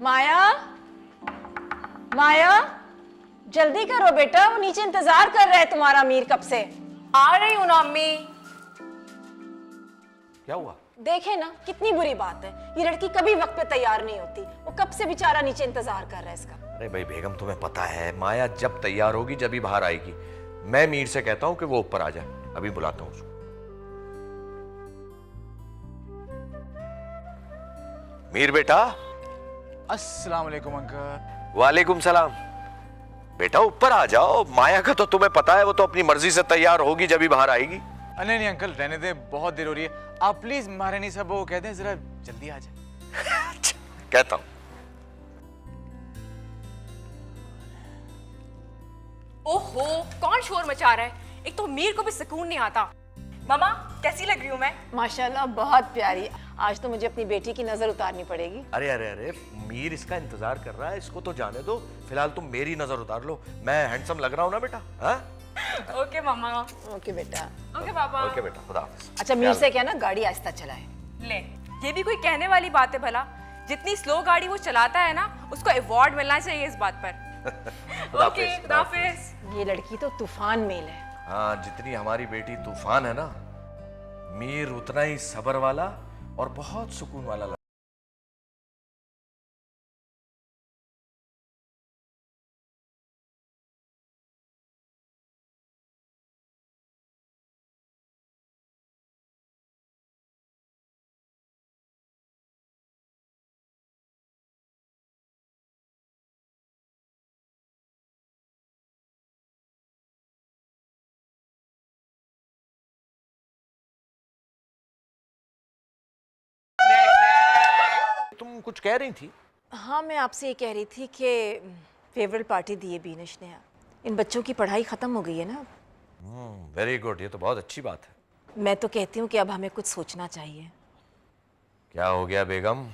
माया, माया, जल्दी करो बेटा, वो नीचे इंतजार कर रहा है तुम्हारा अमीर कब से। आ रही हूँ ना अम्मी। क्या हुआ? देखे ना कितनी बुरी बात है, ये लड़की कभी वक्त पे तैयार नहीं होती। वो कब से बेचारा नीचे इंतजार कर रहा है इसका। अरे भाई बेगम, तुम्हें पता है माया जब तैयार होगी जब ही बाहर आएगी। मैं मीर से कहता हूँ कि वो ऊपर आ जाए, अभी बुलाता हूँ उसको। मीर बेटा। अस्सलाम वालेकुम अंकल। वालेकुम सलाम। बेटा ऊपर आ जाओ, माया का तो तुम्हें पता है वो तो अपनी मर्जी से तैयार होगी जब ही बाहर आएगी। नहीं नहीं अंकल, रहने दे, बहुत देर हो रही है। आप प्लीज महारानी साहब को कह दें जरा जल्दी आ जाए। कहता हूँ। ओहो, कौन शोर मचा रहा है? एक तो मीर को भी सुकून नहीं आता। मामा कैसी लग रही हूँ मैं? माशाल्लाह बहुत प्यारी। आज तो मुझे अपनी बेटी की नजर उतारनी पड़ेगी। अरे अरे अरे, मीर इसका इंतजार कर रहा है, इसको तो जाने दो। फिलहाल तुम मेरी नजर उतार लो। मैं हैंडसम लग रहा हूँ ना बेटा? हाँ? ओके मामा। ओके बेटा। ओके पापा। ओके बेटा, खुदा हाफिज। अच्छा मीर से कहना गाड़ी आहिस्ता चलाए। ले, ये भी कोई कहने वाली बात है भला? जितनी स्लो गाड़ी वो चलाता है ना, उसको अवार्ड मिलना चाहिए इस बात पर। ओके, खुदा हाफिज। ये लड़की तो तूफान मेल है। हाँ, जितनी हमारी बेटी तूफान है ना, मीर उतना ही सब्र वाला और बहुत सुकून वाला। तुम कुछ कह रही थी? हाँ, मैं आपसे ये कह रही थी कि फेवरेट पार्टी दी है बीनिश ने। इन बच्चों की पढ़ाई खत्म हो गई है ना। वेरी गुड, ये तो बहुत अच्छी बात है। मैं तो कहती हूँ कि अब हमें कुछ सोचना चाहिए। क्या हो गया बेगम,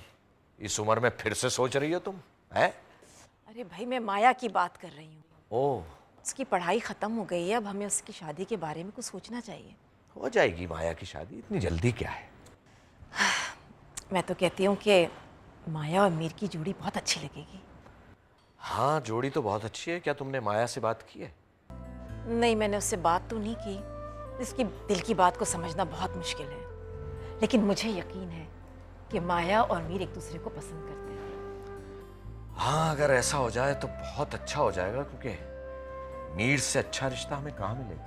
इस उम्र में फिर से सोच रही हो तुम? हैं? अरे भाई, मैं माया की बात कर रही हूँ। ओह, उसकी पढ़ाई खत्म हो गई है, अब हमें उसकी शादी के बारे में कुछ सोचना चाहिए। हो जाएगी माया की शादी, इतनी जल्दी क्या है? मैं तो कहती हूँ कि माया और मीर की जोड़ी बहुत अच्छी लगेगी। हाँ, जोड़ी तो बहुत अच्छी है। क्या तुमने माया से बात की है? नहीं, मैंने उससे बात तो नहीं की। इसकी दिल की बात को समझना बहुत मुश्किल है, लेकिन मुझे यकीन है कि माया और मीर एक दूसरे को पसंद करते हैं। हाँ, अगर ऐसा हो जाए तो बहुत अच्छा हो जाएगा, क्योंकि मीर से अच्छा रिश्ता हमें कहाँ मिलेगा।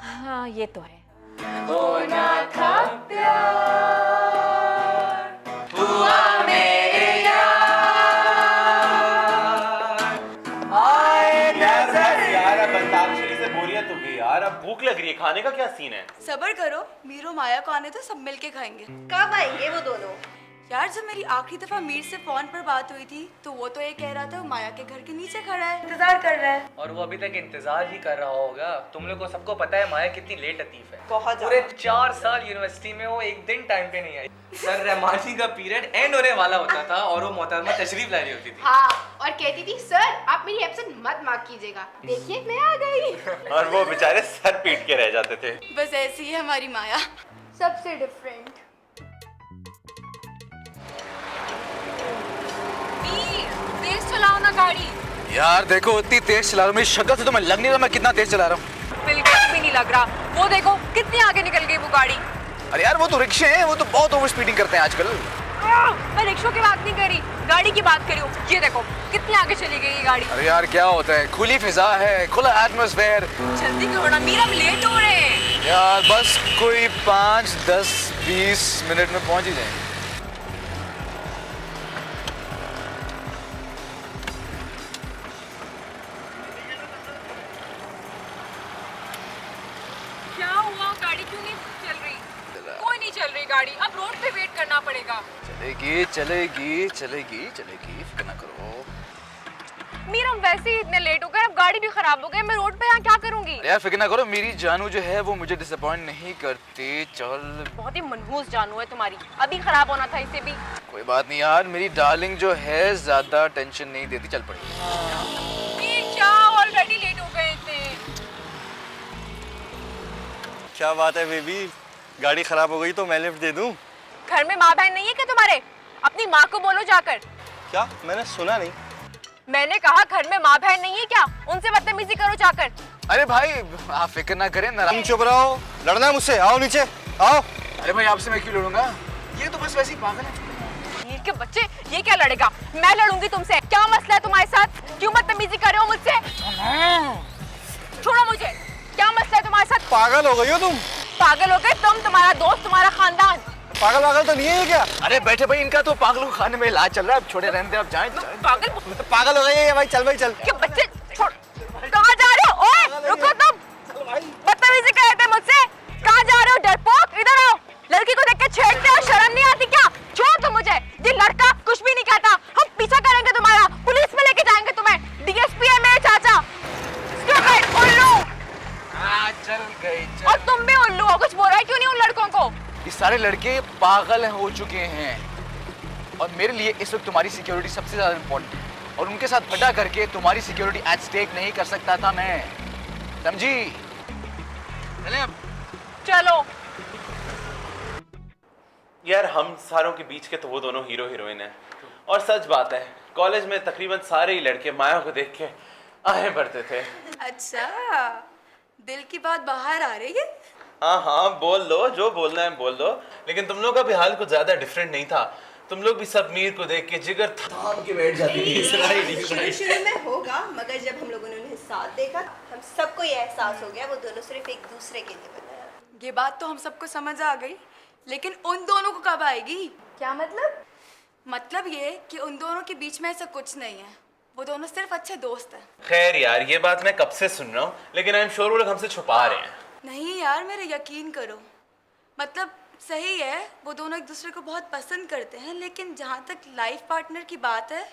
हाँ, ये तो है। होना था प्यार, हुआ मेरे यार, आए नजर। यार अब अंताक्षरी से बोरियत हो गई यार, अब भूख लग रही है, खाने का क्या सीन है? सब्र करो, मीरो माया को आने तो सब मिलके खाएंगे। कब आएंगे वो दोनों? यार जब मेरी आखिरी दफा मीर से फोन पर बात हुई थी तो वो तो ये कह रहा था माया के घर के नीचे खड़ा है, इंतजार कर रहा है। और वो अभी तक इंतजार ही कर रहा होगा। तुम लोग को सबको पता है माया कितनी लेट लतीफ है। बहुत पूरे 4 साल यूनिवर्सिटी में वो एक दिन टाइम पे नहीं आई। सर रहमानी का पीरियड एंड होने वाला होता था और वो मोहतरमा तशरीफ ला रही होती थी। हाँ, और कहती थी सर आप मेरी एब्सेंट मत मार्क कीजिएगा, देखिए मैं आ गई। और वो बेचारे सर पीट के रह जाते थे। बस ऐसी है हमारी माया, सबसे डिफरेंट। तेज चलाओ ना गाड़ी। यार देखो, इतनी तेज चला रहा हूँ, मेरी शक्ल से तो मैं लग नहीं रहा मैं कितना तेज चला रहा हूँ। बिल्कुल भी नहीं लग रहा। वो देखो कितनी आगे निकल गई वो गाड़ी। अरे यार वो तो रिक्शे हैं, वो तो बहुत ओवर स्पीडिंग करते हैं आजकल। मैं रिक्शों की बात नहीं करी, गाड़ी की बात करी हूँ। ये देखो कितनी आगे चली गई ये गाड़ी। अरे यार क्या होता है, खुली फिजा है, खुला एटमॉस्फेयर। जल्दी करो ना मीरा, हम लेट हो रहे हैं। यार बस कोई 5, 10, 20 मिनट में पहुंच ही जाएंगे। क्या हुआ, गाड़ी क्यों नहीं चल रही? कोई नहीं चल रही गाड़ी, अब रोड पे वेट करना पड़ेगा। चलेगी चलेगी चलेगी चलेगी, फिक्र ना करो। मीरा हम वैसे ही इतने लेट हो गए, अब गाड़ी भी खराब हो गई, मैं रोड पे यहाँ क्या करूंगी? यार फिक्र ना करो, मेरी जानू जो है वो मुझे डिसअपॉइंट नहीं करती। चल, बहुत ही मनहूस जानू है तुम्हारी, अभी खराब होना था इसे भी। कोई बात नहीं यार, मेरी डार्लिंग जो है ज्यादा टेंशन नहीं देती। चल पड़ी। ऑलरेडी लेट हो गए थे। क्या बात है बेबी, गाड़ी खराब हो गई तो मैं लिफ्ट दे दूं? घर में माँ बहन नहीं है क्या तुम्हारे? अपनी माँ को बोलो जाकर। क्या? मैंने सुना नहीं। मैंने कहा घर में माँ बहन नहीं है क्या? उनसे बदतमीजी करो जाकर। अरे भाई आप फिक्र ना करें ना। तुम चुप रहो, लड़ना है मुझसे? आओ नीचे आओ। अरे भाई आपसे मैं क्यों लड़ूंगा? ये तो बस वैसे ही पागल है। मीर के बच्चे, ये क्या लड़ेगा? मैं लड़ूंगी तुमसे। क्या मसला है तुम्हारे साथ? क्यों बदतमीजी कर रहे हो मुझसे? छोड़ो मुझे। क्या मसला है तुम्हारे साथ? पागल हो गई हो तुम? पागल हो गए तुम, तुम्हारा दोस्त, तुम्हारा खानदान। पागल वागल तो नहीं है ये क्या? अरे बैठे भाई, इनका तो पागलों खाने में इलाज चल रहा है। अब छोड़े रहने दे, आप जाएं। पागल पागल हो गई है भाई। चल भाई चल। के बच्चे, छोड़। कहाँ जा रहे हो? ओए रुको तुम। बदतमीजी कर रहे थे मुझसे। कहाँ जा रहे हो डरपोक? इधर आओ। लड़की को देख के छेड़ते हो, शर्म नहीं आती क्या? छोड़ तुम मुझे। ये लड़का कुछ भी नहीं कहता। हम पीछा करेंगे तुम्हारा, पुलिस में लेके जाएंगे तुम्हें। डीएसपी है मेरे चाचा। उल्लू। चल गई। और तुम भी उल्लू हो। कुछ बोल रहा है क्यों नहीं उन लड़कों को? ये सारे लड़के पागल हो चुके हैं और मेरे लिए इस वक्त तुम्हारी सिक्योरिटी सबसे ज्यादा इम्पोर्टेंट है और उनके साथ फटा करके तुम्हारी सिक्योरिटी एट स्टेक नहीं कर सकता था मैं, समझी? चलें अब। चलो। यार हम सारों के बीच के तो वो दोनों हीरो हीरोइन हैं। और सच बात है, कॉलेज में तकरीबन सारे ही लड़के माया को देख के आए बढ़ते थे। अच्छा, दिल की बात बाहर आ रही है। हाँ हाँ बोल लो, जो बोलना है बोल लो। लेकिन तुम लोग का भी हाल कुछ ज्यादा डिफरेंट नहीं था। तुम लोग भी सब मीर को देख के जिगर थाम के बैठ जाती थी। शुरू में होगा, मगर जब हम लोगों ने उन्हें साथ देखा, हम सबको ये एहसास हो गया वो दोनों सिर्फ एक दूसरे के लिए बने हैं। ये बात तो हम सबको समझ आ गई, लेकिन उन दोनों को कब आएगी? क्या मतलब? मतलब ये कि उन दोनों के बीच में ऐसा कुछ नहीं है। वो दोनों सिर्फ अच्छे दोस्त हैं। खैर यार, ये बात मैं कब से सुन रहा हूँ, लेकिन आई एम श्योर वो लोग हमसे छुपा रहे हैं। नहीं यार, मेरे यकीन करो। मतलब सही है, वो दोनों एक दूसरे को बहुत पसंद करते हैं, लेकिन जहाँ तक लाइफ पार्टनर की बात है,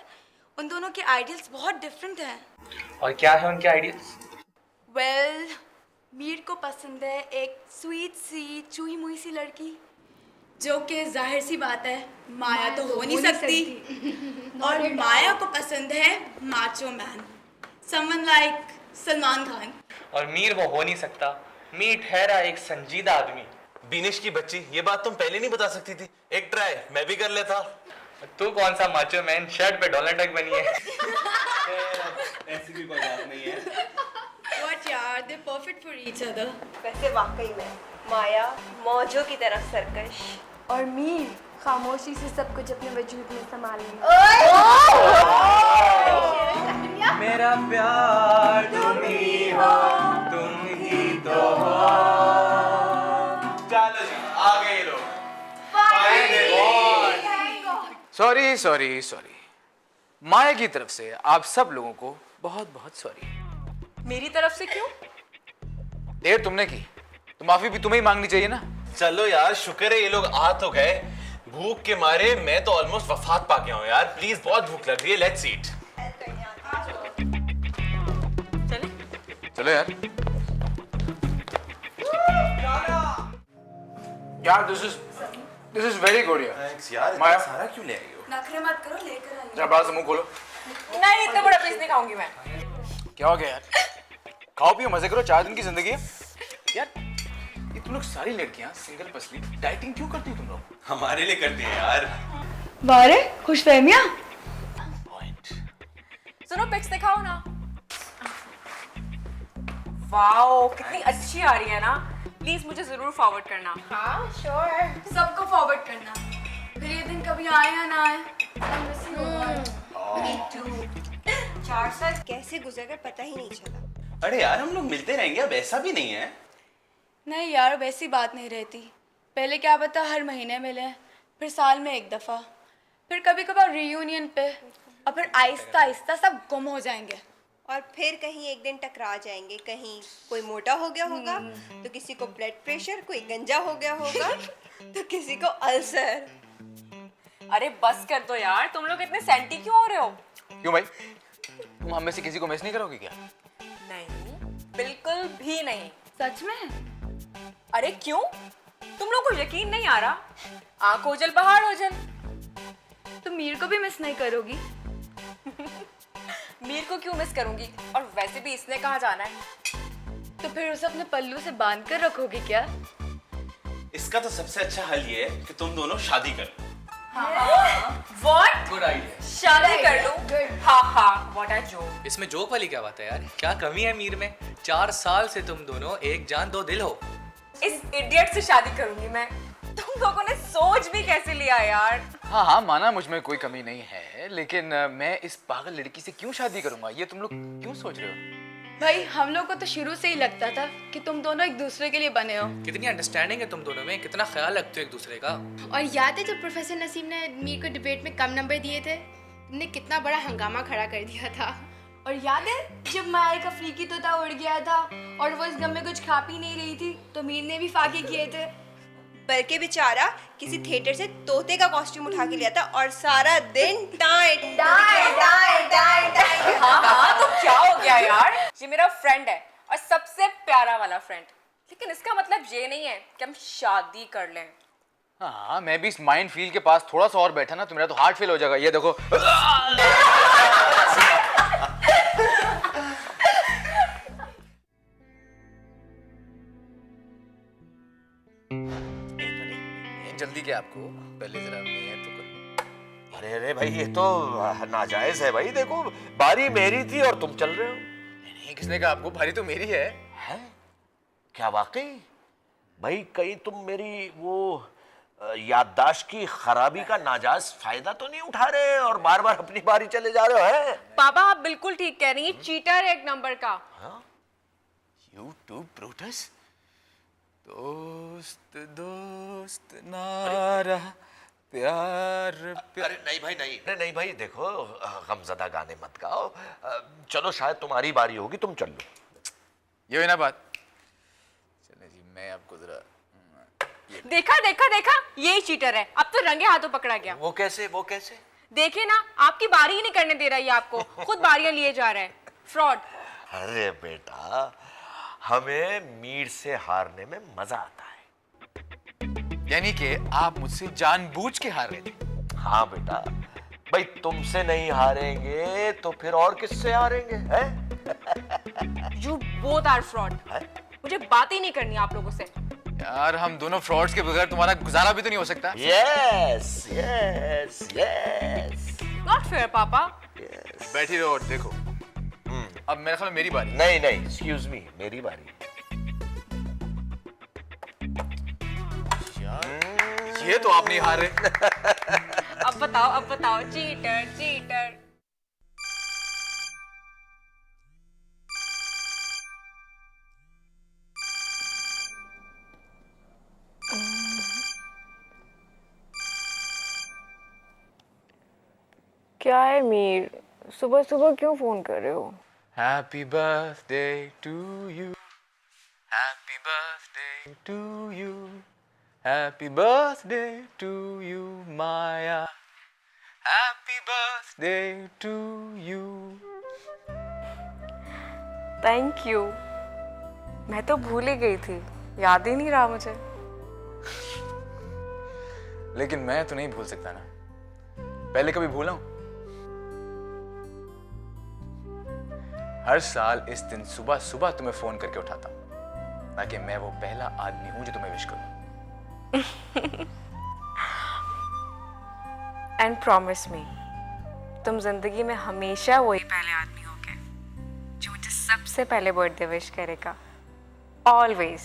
उन दोनों के आइडियल्स बहुत डिफरेंट हैं। और क्या है उनके आइडियल्स? वेल, मीर को पसंद है एक स्वीट सी चूही मुई सी लड़की, जो कि जाहिर सी बात है माया तो हो नहीं सकती। और माया को पसंद है macho man, someone like Salman Khan. और मीर वो हो नहीं सकता। मीर ठहरा एक संजीदा आदमी। बीनिश की बच्ची, ये बात तुम पहले नहीं बता सकती थी? एक ट्राई मैं भी कर लेता। तू कौन सा माचो मैन, शर्ट पे डोनाल्ड डक बनी है। ऐसी भी कोई बात नहीं है। What यार, they're perfect for each other. वैसे वाकई में माया मौजों की तरफ सरकश और मीर खामोशी से सब कुछ अपने वजूद में संभाल ली। मेरा प्यार तुम ही हो, तुम ही तो हो। चलो जी, आ गए लोग। सॉरी सॉरी सॉरी, माया की तरफ से आप सब लोगों को बहुत बहुत सॉरी। मेरी तरफ से क्यों? देर तुमने की तो माफी भी तुम्हें ही मांगनी चाहिए ना। चलो यार, शुक्र है ये लोग आ तो गए। भूख के मारे मैं तो ऑलमोस्ट वफात पा गया हूँ यार। प्लीज, बहुत भूख लग रही है। Let's eat. चलो यार। यार दिस इज वेरी गुड यार। थैंक्स यार। माया, सारा क्यों ले आई हो? नखरे मत करो, लेकर आई। जरा बड़ा सा मुंह खोलो। नहीं, इतना बड़ा पीस नहीं खाऊंगी मैं। क्या हो गया यार? खाओ पियो मजे करो, 4 दिन की जिंदगी है यार। ये तुम लोग सारी लड़कियां सिंगल पसली डाइटिंग क्यों करती हो तुम लोग? हमारे लिए करती है यार। बारे खुशफहमियां। पॉइंट। सुनो, पिक्स दिखाओ ना। वाओ, कितनी अच्छी आ रही है ना। प्लीज मुझे जरूर फॉरवर्ड करना। हाँ श्योर। सबको फॉरवर्ड करना। फिर ये दिन कभी आए या ना आए। 4 साल कैसे गुजर गए पता ही नहीं चला। अरे यार, हम लोग मिलते रहेंगे, अब ऐसा भी नहीं है। नहीं यार, वैसी बात नहीं रहती। पहले क्या पता हर महीने मिले, फिर साल में एक दफ़ा, फिर कभी कभार रियूनियन पे, और फिर आहिस्ता आहिस्ता सब गुम हो जाएंगे। और फिर कहीं एक दिन टकरा जाएंगे। कहीं कोई मोटा हो गया होगा तो किसी को ब्लड प्रेशर, कोई गंजा हो गया होगा तो किसी को अल्सर। अरे बस कर दो यार, तुम लोग इतने सेंटी क्यों हो रहे हो? क्यों भाई, तुम हम में से किसी को मिस नहीं करोगे क्या? नहीं, बिल्कुल भी नहीं। सच में? अरे क्यों? तुम लोग को यकीन नहीं आ रहा? आंख ओझल पहाड़ ओझल। तुम मीर को भी मिस नहीं करोगी? मीर को क्यों मिस करूंगी? और वैसे भी इसने कहाँ जाना है? तो फिर उसे अपने पल्लू से बांध कर रखोगी क्या? इसका तो सबसे अच्छा हल ये है कि तुम दोनों शादी कर लो। व्हाट? Good idea. शादी कर लूं? हाँ हाँ, व्हाट अ जोक। इसमें जोक वाली क्या बात है यार? क्या कमी है मीर में? 4 साल से तुम दोनों एक जान दो दिल हो। इस इडियट से शादी करूंगी मैं। तुम लोगों ने सोच भी कैसे लिया यार? हाँ हाँ, माना मुझ में कोई कमी नहीं है, लेकिन मैं इस पागल लड़की से क्यों शादी करूंगा, ये तुम लोग क्यों सोच रहे हो? भाई हम लोग को तो शुरू से ही लगता था कि तुम दोनों एक दूसरे के लिए बने हो। कितनी अंडरस्टैंडिंग है तुम दोनों में, कितना ख्याल रखते हो एक दूसरे का। और याद है जब प्रोफेसर नसीम ने मीर को डिबेट में कम नंबर दिए थे, तुमने कितना बड़ा हंगामा खड़ा कर दिया था। और याद है जब माया का फ्रीकी तोता उड़ गया था और वो इस गम में कुछ खा पी नहीं रही थी तो मीर ने भी फाके किए थे। बल्कि बेचारा किसी थिएटर से तोते का कॉस्ट्यूम उठा के लिया था और सारा दिन tie tie tie tie tie. हाँ हाँ, तो क्या हो गया यार? ये मेरा फ्रेंड है और सबसे प्यारा वाला फ्रेंड, लेकिन इसका मतलब ये नहीं है कि हम शादी कर लें। हाँ, मैं भी इस माइंड फील्ड के पास थोड़ा सा और बैठा ना तो मेरा तो हार्ट फेल हो जाएगा। ये देखो। जल्दी क्या आपको, पहले जरा नहीं है तो अरे अरे भाई, ये तो नाजायज है भाई। देखो, बारी मेरी थी और तुम चल रहे हो। नहीं, किसने कहा आपको? भारी तो मेरी है। हैं? क्या वाकई? भाई कहीं तुम मेरी वो याददाश्त की खराबी का नाजायज फायदा तो नहीं उठा रहे और बार बार अपनी बारी चले जा रहे हो? हैं? पापा आप बिल्कुल ठीक कह रही हैं, चीटर है एक नंबर का। You two Brutus? दोस्त दोस्त ना रहा प्यार प्यार। अरे नहीं भाई, नहीं। अरे नहीं भाई, देखो गमज़दा गाने मत गाओ। चलो शायद तुम्हारी बारी होगी, तुम चल लो। ये हुई ना बात। चले जी, मैं आपको जरा देखा देखा देखा, यही चीटर है। अब तो रंगे हाथों पकड़ा गया। वो कैसे? वो कैसे? देखिए ना, आपकी बारी ही नहीं करने दे रहा है आपको, खुद बारियां लिए जा रहा है। फ्रॉड। अरे बेटा, हमें मीर से हारने में मजा आता है। यानी कि आप मुझसे जानबूझ के हार रहे थे? हाँ बेटा, भाई तुमसे नहीं हारेंगे तो फिर और किससे हारेंगे? हैं? You both are fraud। मुझे बात ही नहीं करनी आप लोगों से। यार, हम दोनों फ्रॉड्स के बगैर तुम्हारा गुजारा भी तो नहीं हो सकता। Yes, yes, yes. Not fair पापा। बैठी रहो और देखो। अब मेरे ख्याल में मेरी बारी। नहीं नहीं, एक्सक्यूज मी, मेरी बारी। यार, ये तो आप नहीं हार रहे। अब बताओ, चीटर चीटर। क्या है मीर, सुबह सुबह क्यों फोन कर रहे हो? Happy birthday to you. Happy birthday to you. Happy birthday to you, Maya. Happy birthday to you. Thank you. मैं तो भूल ही गई थी, याद ही नहीं रहा मुझे। लेकिन मैं तो नहीं भूल सकता ना, पहले कभी भूला हूं? हर साल इस दिन सुबह सुबह तुम्हें फोन करके उठाता हूं ताकि मैं वो पहला आदमी हूं जो तुम्हें विश करूं। एंड प्रॉमिस मी, तुम जिंदगी में हमेशा वही पहले आदमी होगे जो मुझे सबसे पहले बर्थडे विश करेगा। ऑलवेज।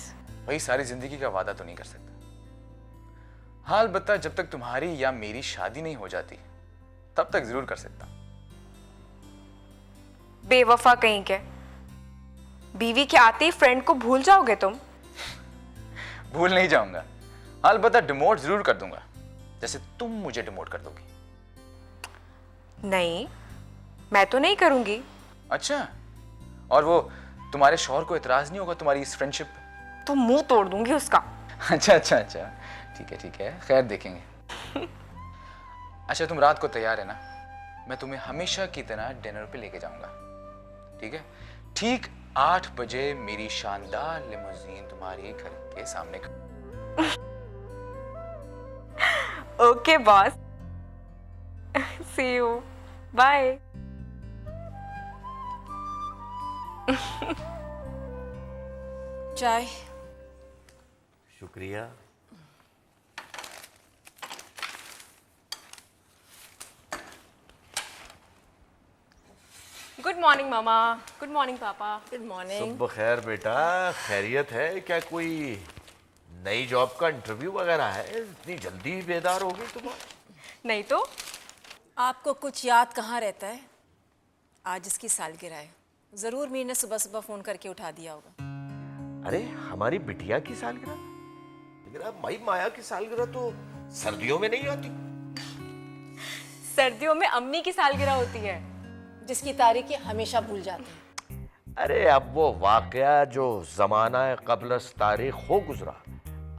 वही सारी जिंदगी का वादा तो नहीं कर सकता। हाँ, अलबत्ता जब तक तुम्हारी या मेरी शादी नहीं हो जाती तब तक जरूर कर सकता। बेवफा कहीं के, बीवी के आते ही फ्रेंड को भूल जाओगे तुम? भूल नहीं जाऊंगा, अलबत्ता डिमोट जरूर कर दूंगा, जैसे तुम मुझे डिमोट कर दोगी। नहीं, मैं तो नहीं करूंगी। अच्छा, और वो तुम्हारे शौहर को इतराज नहीं होगा तुम्हारी इस फ्रेंडशिप पे? तो मुंह तोड़ दूंगी उसका। अच्छा, ठीक है, खैर देखेंगे। अच्छा, तुम रात को तैयार है ना? मैं तुम्हें हमेशा की तरह डिनर पे लेके जाऊंगा, ठीक है? ठीक 8 बजे मेरी शानदार लिमोजीन तुम्हारे घर के सामने। Okay boss, see you, bye. चाय। शुक्रिया। गुड मॉर्निंग मामा, गुड मॉर्निंग पापा। Good morning. सुबह खैर बेटा, खैरियत है क्या? कोई नई जॉब का इंटरव्यू वगैरह है? इतनी जल्दी बेदार हो गई तुम? नहीं तो आपको कुछ याद कहाँ रहता है? आज इसकी सालगिरह है, जरूर मीर ने सुबह सुबह फोन करके उठा दिया होगा। अरे हमारी बिटिया की सालगिरह? लेकिन अब भाई माया की सालगिरह तो सर्दियों में नहीं आती। सर्दियों में अम्मी की सालगिरह होती है, जिसकी तारीखें हमेशा भूल जाते हैं। अरे अब वो वाकया जो जमाना कब्लस तारीख हो गुजरा,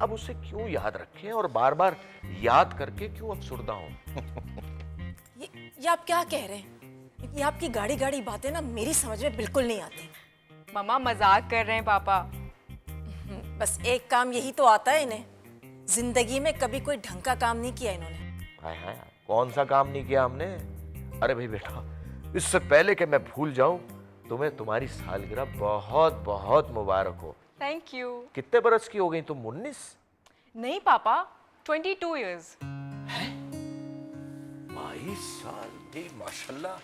अब उसे क्यों याद रखें और बार बार याद करके क्यों अफसुर्दा हो? ये आप क्या कह रहे हैं? ये आपकी गाड़ी गाड़ी बातें ना मेरी समझ में बिल्कुल नहीं आती। मामा मजाक कर रहे हैं पापा। बस एक काम यही तो आता है इन्हें, जिंदगी में कभी कोई ढंग का काम नहीं किया इन्होंने। हाय हाय, कौन सा काम नहीं किया हमने? अरे भाई बेटा, इससे पहले कि मैं भूल जाऊं, तुम्हें तुम्हारी सालगिरह बहुत बहुत मुबारक हो। Thank you. कितने बरस की हो गई तुम? 19? नहीं पापा, 22 इयर्स। 22 साल? जी माशाल्लाह,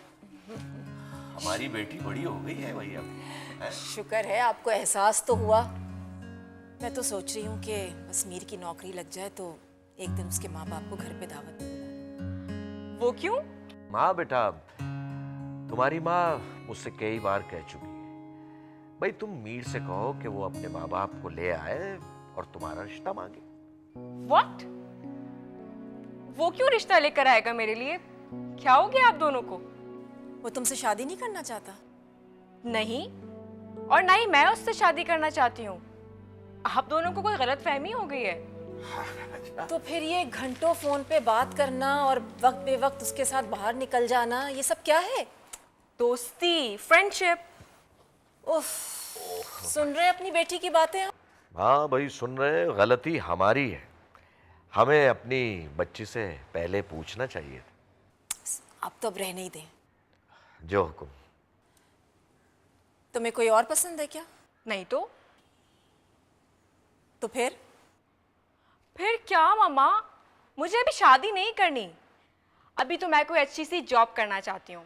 हमारी बेटी बड़ी हो गई है भाई अब। है? शुक्र है आपको एहसास तो हुआ। मैं तो सोच रही हूँ कि बस मीर की नौकरी लग जाए तो एक दिन उसके माँ बाप को घर पे दावत में बुला। वो क्यों? माँ बेटा, तुम्हारी माँ मुझसे कई बार कह चुकी है, भाई तुम मीर से कहो कि वो अपने माँ बाप को ले आए और तुम्हारा रिश्ता मांगे। What? वो क्यों रिश्ता लेकर आएगा मेरे लिए? क्या हो गया आप दोनों को? वो तुमसे शादी नहीं करना चाहता? नहीं, और ना ही मैं उससे शादी करना चाहती हूँ। आप दोनों को कोई गलत फहमी हो गई है। तो फिर ये घंटों फोन पे बात करना और वक्त बेवक्त उसके साथ बाहर निकल जाना, ये सब क्या है? दोस्ती, फ्रेंडशिप। उफ, सुन रहे अपनी बेटी की बातें? हाँ भाई सुन रहे, गलती हमारी है, हमें अपनी बच्ची से पहले पूछना चाहिए था। अब तो अब रहने ही दें। जो हुक्म। तुम्हें कोई और पसंद है क्या? नहीं तो फिर क्या मामा? मुझे अभी शादी नहीं करनी। अभी तो मैं कोई अच्छी सी जॉब करना चाहती हूँ,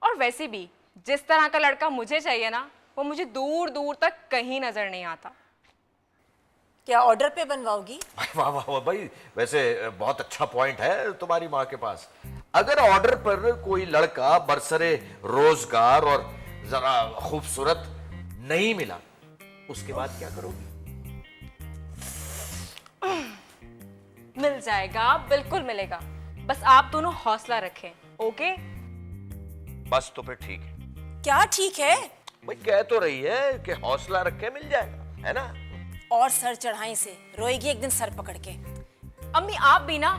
और वैसे भी जिस तरह का लड़का मुझे चाहिए ना, वो मुझे दूर दूर तक कहीं नजर नहीं आता। क्या ऑर्डर पे बनवाओगी? वाह वाह वाह भाई, वैसे बहुत अच्छा पॉइंट है तुम्हारी माँ के पास। अगर ऑर्डर पर कोई लड़का बरसरे रोजगार और जरा खूबसूरत नहीं मिला, उसके बाद क्या करोगी? मिल जाएगा, बिल्कुल मिलेगा। बस आप दोनों हौसला रखें, ओके? बस तो फिर ठीक है। क्या ठीक है? भाई कह तो रही है कि हौसला रख के मिल जाएगा, है ना? और सर चढ़ाई से रोएगी एक दिन सर पकड़ के। अम्मी आप भी ना।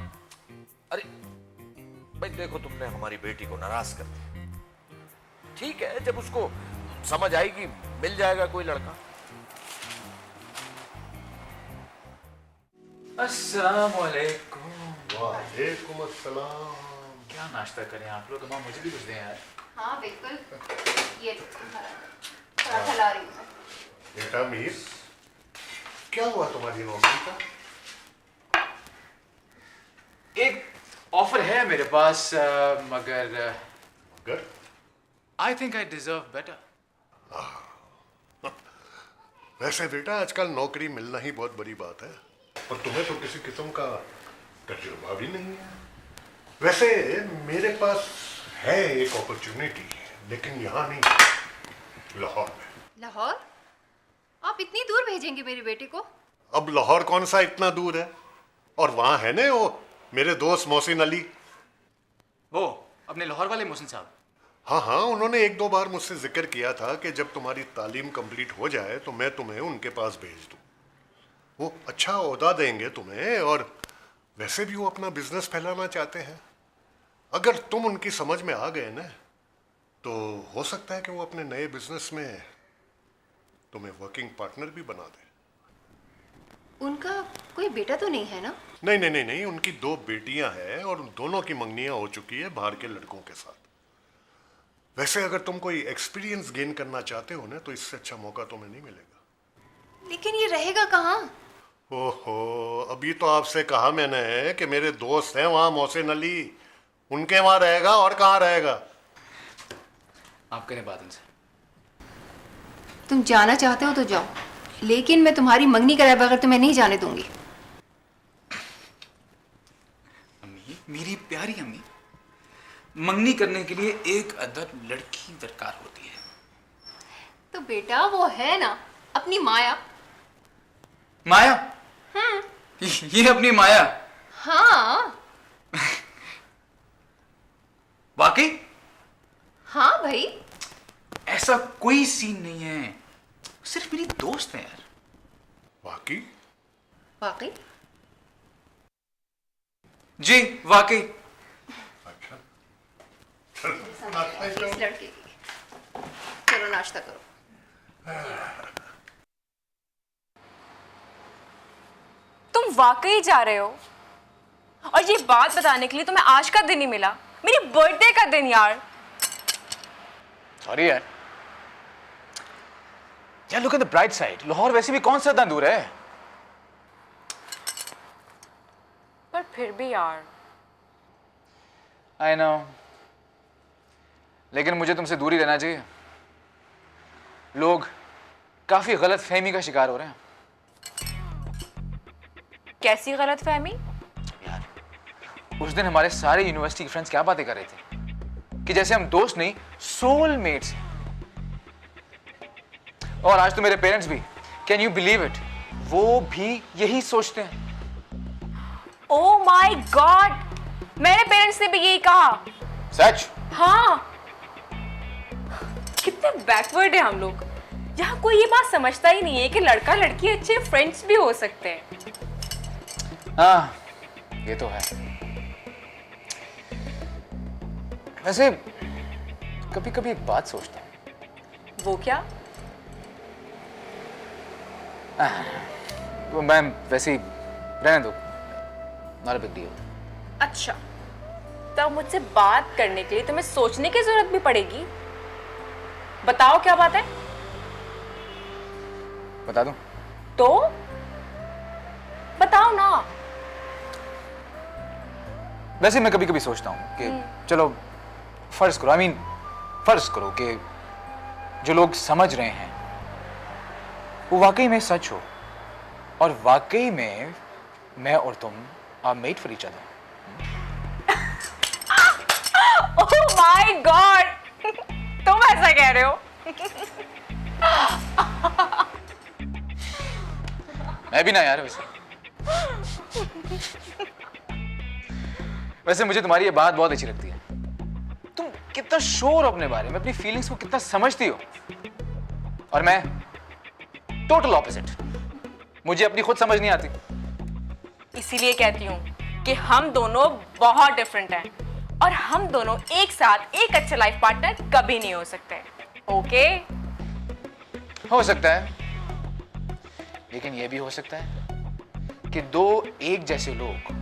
अरे भाई देखो, तुमने हमारी बेटी को नाराज कर दिया। ठीक है, जब उसको समझ आएगी मिल जाएगा कोई लड़का। अस्सलाम वालेकुम। वालेकुम अस्सलाम। क्या नाश्ता करें आप लोग? माँ मुझे भी कुछ दें यार। हाँ बिल्कुल, ये पराठा ला रही हूँ। बेटा मीर, क्या हुआ तुम्हारी नौकरी का? एक ऑफर है मेरे पास, मगर I think I deserve better. वैसे बेटा आजकल नौकरी मिलना ही बहुत बड़ी बात है, और तुम्हें तो किसी किस्म का तजुर्बा भी नहीं है। वैसे मेरे पास है एक अपॉर्चुनिटी, लेकिन यहाँ नहीं, लाहौर में। लाहौर? आप इतनी दूर भेजेंगे मेरी बेटी को? अब लाहौर कौन सा इतना दूर है? और वहाँ है ना वो मेरे दोस्त मोहसिन अली। वो अपने लाहौर वाले मोहसिन साहब? हाँ हाँ, उन्होंने एक दो बार मुझसे जिक्र किया था कि जब तुम्हारी तालीम कंप्लीट हो जाए तो मैं तुम्हें उनके पास भेज दूँ। वो अच्छा ओहदा देंगे तुम्हें, और वैसे भी वो अपना बिजनेस फैलाना चाहते हैं। अगर तुम उनकी समझ में आ गए ना, तो हो सकता है कि वो अपने नए बिजनेस में तुम्हें वर्किंग पार्टनर भी बना दे। उनका कोई बेटा तो नहीं है ना? नहीं नहीं नहीं नहीं, उनकी 2 बेटियां हैं और दोनों की मंगनियां हो चुकी है बाहर के लड़कों के साथ। वैसे अगर तुम कोई एक्सपीरियंस गेन करना चाहते हो ना, तो इससे अच्छा मौका तुम्हें नहीं मिलेगा। लेकिन ये रहेगा कहाँ? ओहो, अभी तो आपसे कहा मैंने कि मेरे दोस्त हैं वहाँ मोहसिन अली, उनके वहाँ रहेगा, और कहाँ रहेगा। आप करें बात उनसे। तुम जाना चाहते हो तो जाओ, लेकिन मैं तुम्हारी मंगनी कराए बगैर तुम्हें नहीं जाने दूंगी। अम्मी, मेरी प्यारी अम्मी, मंगनी करने के लिए एक अदर लड़की दरकार होती है। तो बेटा वो है ना अपनी माया। माया? ये अपनी माया? हाँ वाकई? हाँ भाई। ऐसा कोई सीन नहीं है, सिर्फ मेरी दोस्त है यार। वाकई? वाकई? जी वाकई। अच्छा, इस लड़के की। चलो नाश्ता करो। तुम वाकई जा रहे हो? और ये बात बताने के लिए तुम्हें आज का दिन ही मिला, मेरी बर्थडे का दिन यार। सॉरी यार। यार look at the bright side, Lahore वैसे भी कौन सा इतना दूर है। पर फिर भी यार। आई नो, लेकिन मुझे तुमसे दूर ही रहना चाहिए। लोग काफी गलत फहमी का शिकार हो रहे हैं। कैसी गलत फहमी? यार उस दिन हमारे सारे यूनिवर्सिटी के फ्रेंड्स क्या बातें कर रहे थे कि जैसे हम दोस्त नहीं सोलमेट्स हैं। और आज तो मेरे पेरेंट्स भी, कैन यू बिलीव इट, वो भी यही सोचते हैं। ओह माय गॉड, मेरे पेरेंट्स ने भी यही कहा। सच? हाँ। कितने बैकवर्ड है हम लोग। यहाँ कोई ये बात समझता ही नहीं है कि लड़का लड़की अच्छे फ्रेंड्स भी हो सकते हैं। हाँ ये तो है। वैसे कभी कभी एक बात सोचता हूँ। वो क्या? वो मैं वैसे ही रहने दो, नॉट अ बिग डील। अच्छा, तब मुझसे बात करने के लिए तुम्हें सोचने की जरूरत भी पड़ेगी। बताओ क्या बात है? बता दूं? तो बताओ ना। वैसे मैं कभी कभी सोचता हूँ कि चलो फर्ज करो, फर्ज करो कि जो लोग समझ रहे हैं वो वाकई में सच हो, और वाकई में मैं और तुम are made for each other. Oh my god, तुम ऐसा कह रहे हो? मैं भी ना यार। वैसे मुझे तुम्हारी ये बात बहुत अच्छी लगती है। तुम कितना श्योर हो अपने बारे में, अपनी फीलिंग्स को कितना समझती हो। और मैं टोटल ऑपोजिट, मुझे अपनी खुद समझ नहीं आती। इसीलिए कहती हूँ कि हम दोनों बहुत डिफरेंट हैं, और हम दोनों एक साथ एक अच्छा लाइफ पार्टनर कभी नहीं हो सकते। ओके? हो सकता है, लेकिन यह भी हो सकता है कि दो एक जैसे लोग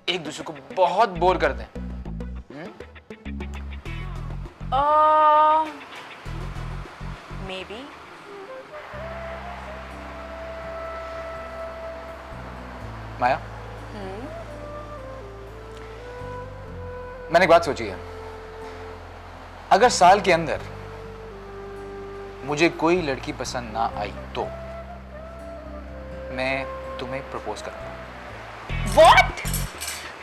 एक दूसरे को बहुत बोर कर दें। May be. माया, मैंने एक बात सोची है। अगर साल के अंदर मुझे कोई लड़की पसंद ना आई तो मैं तुम्हें प्रपोज करूंगा। What?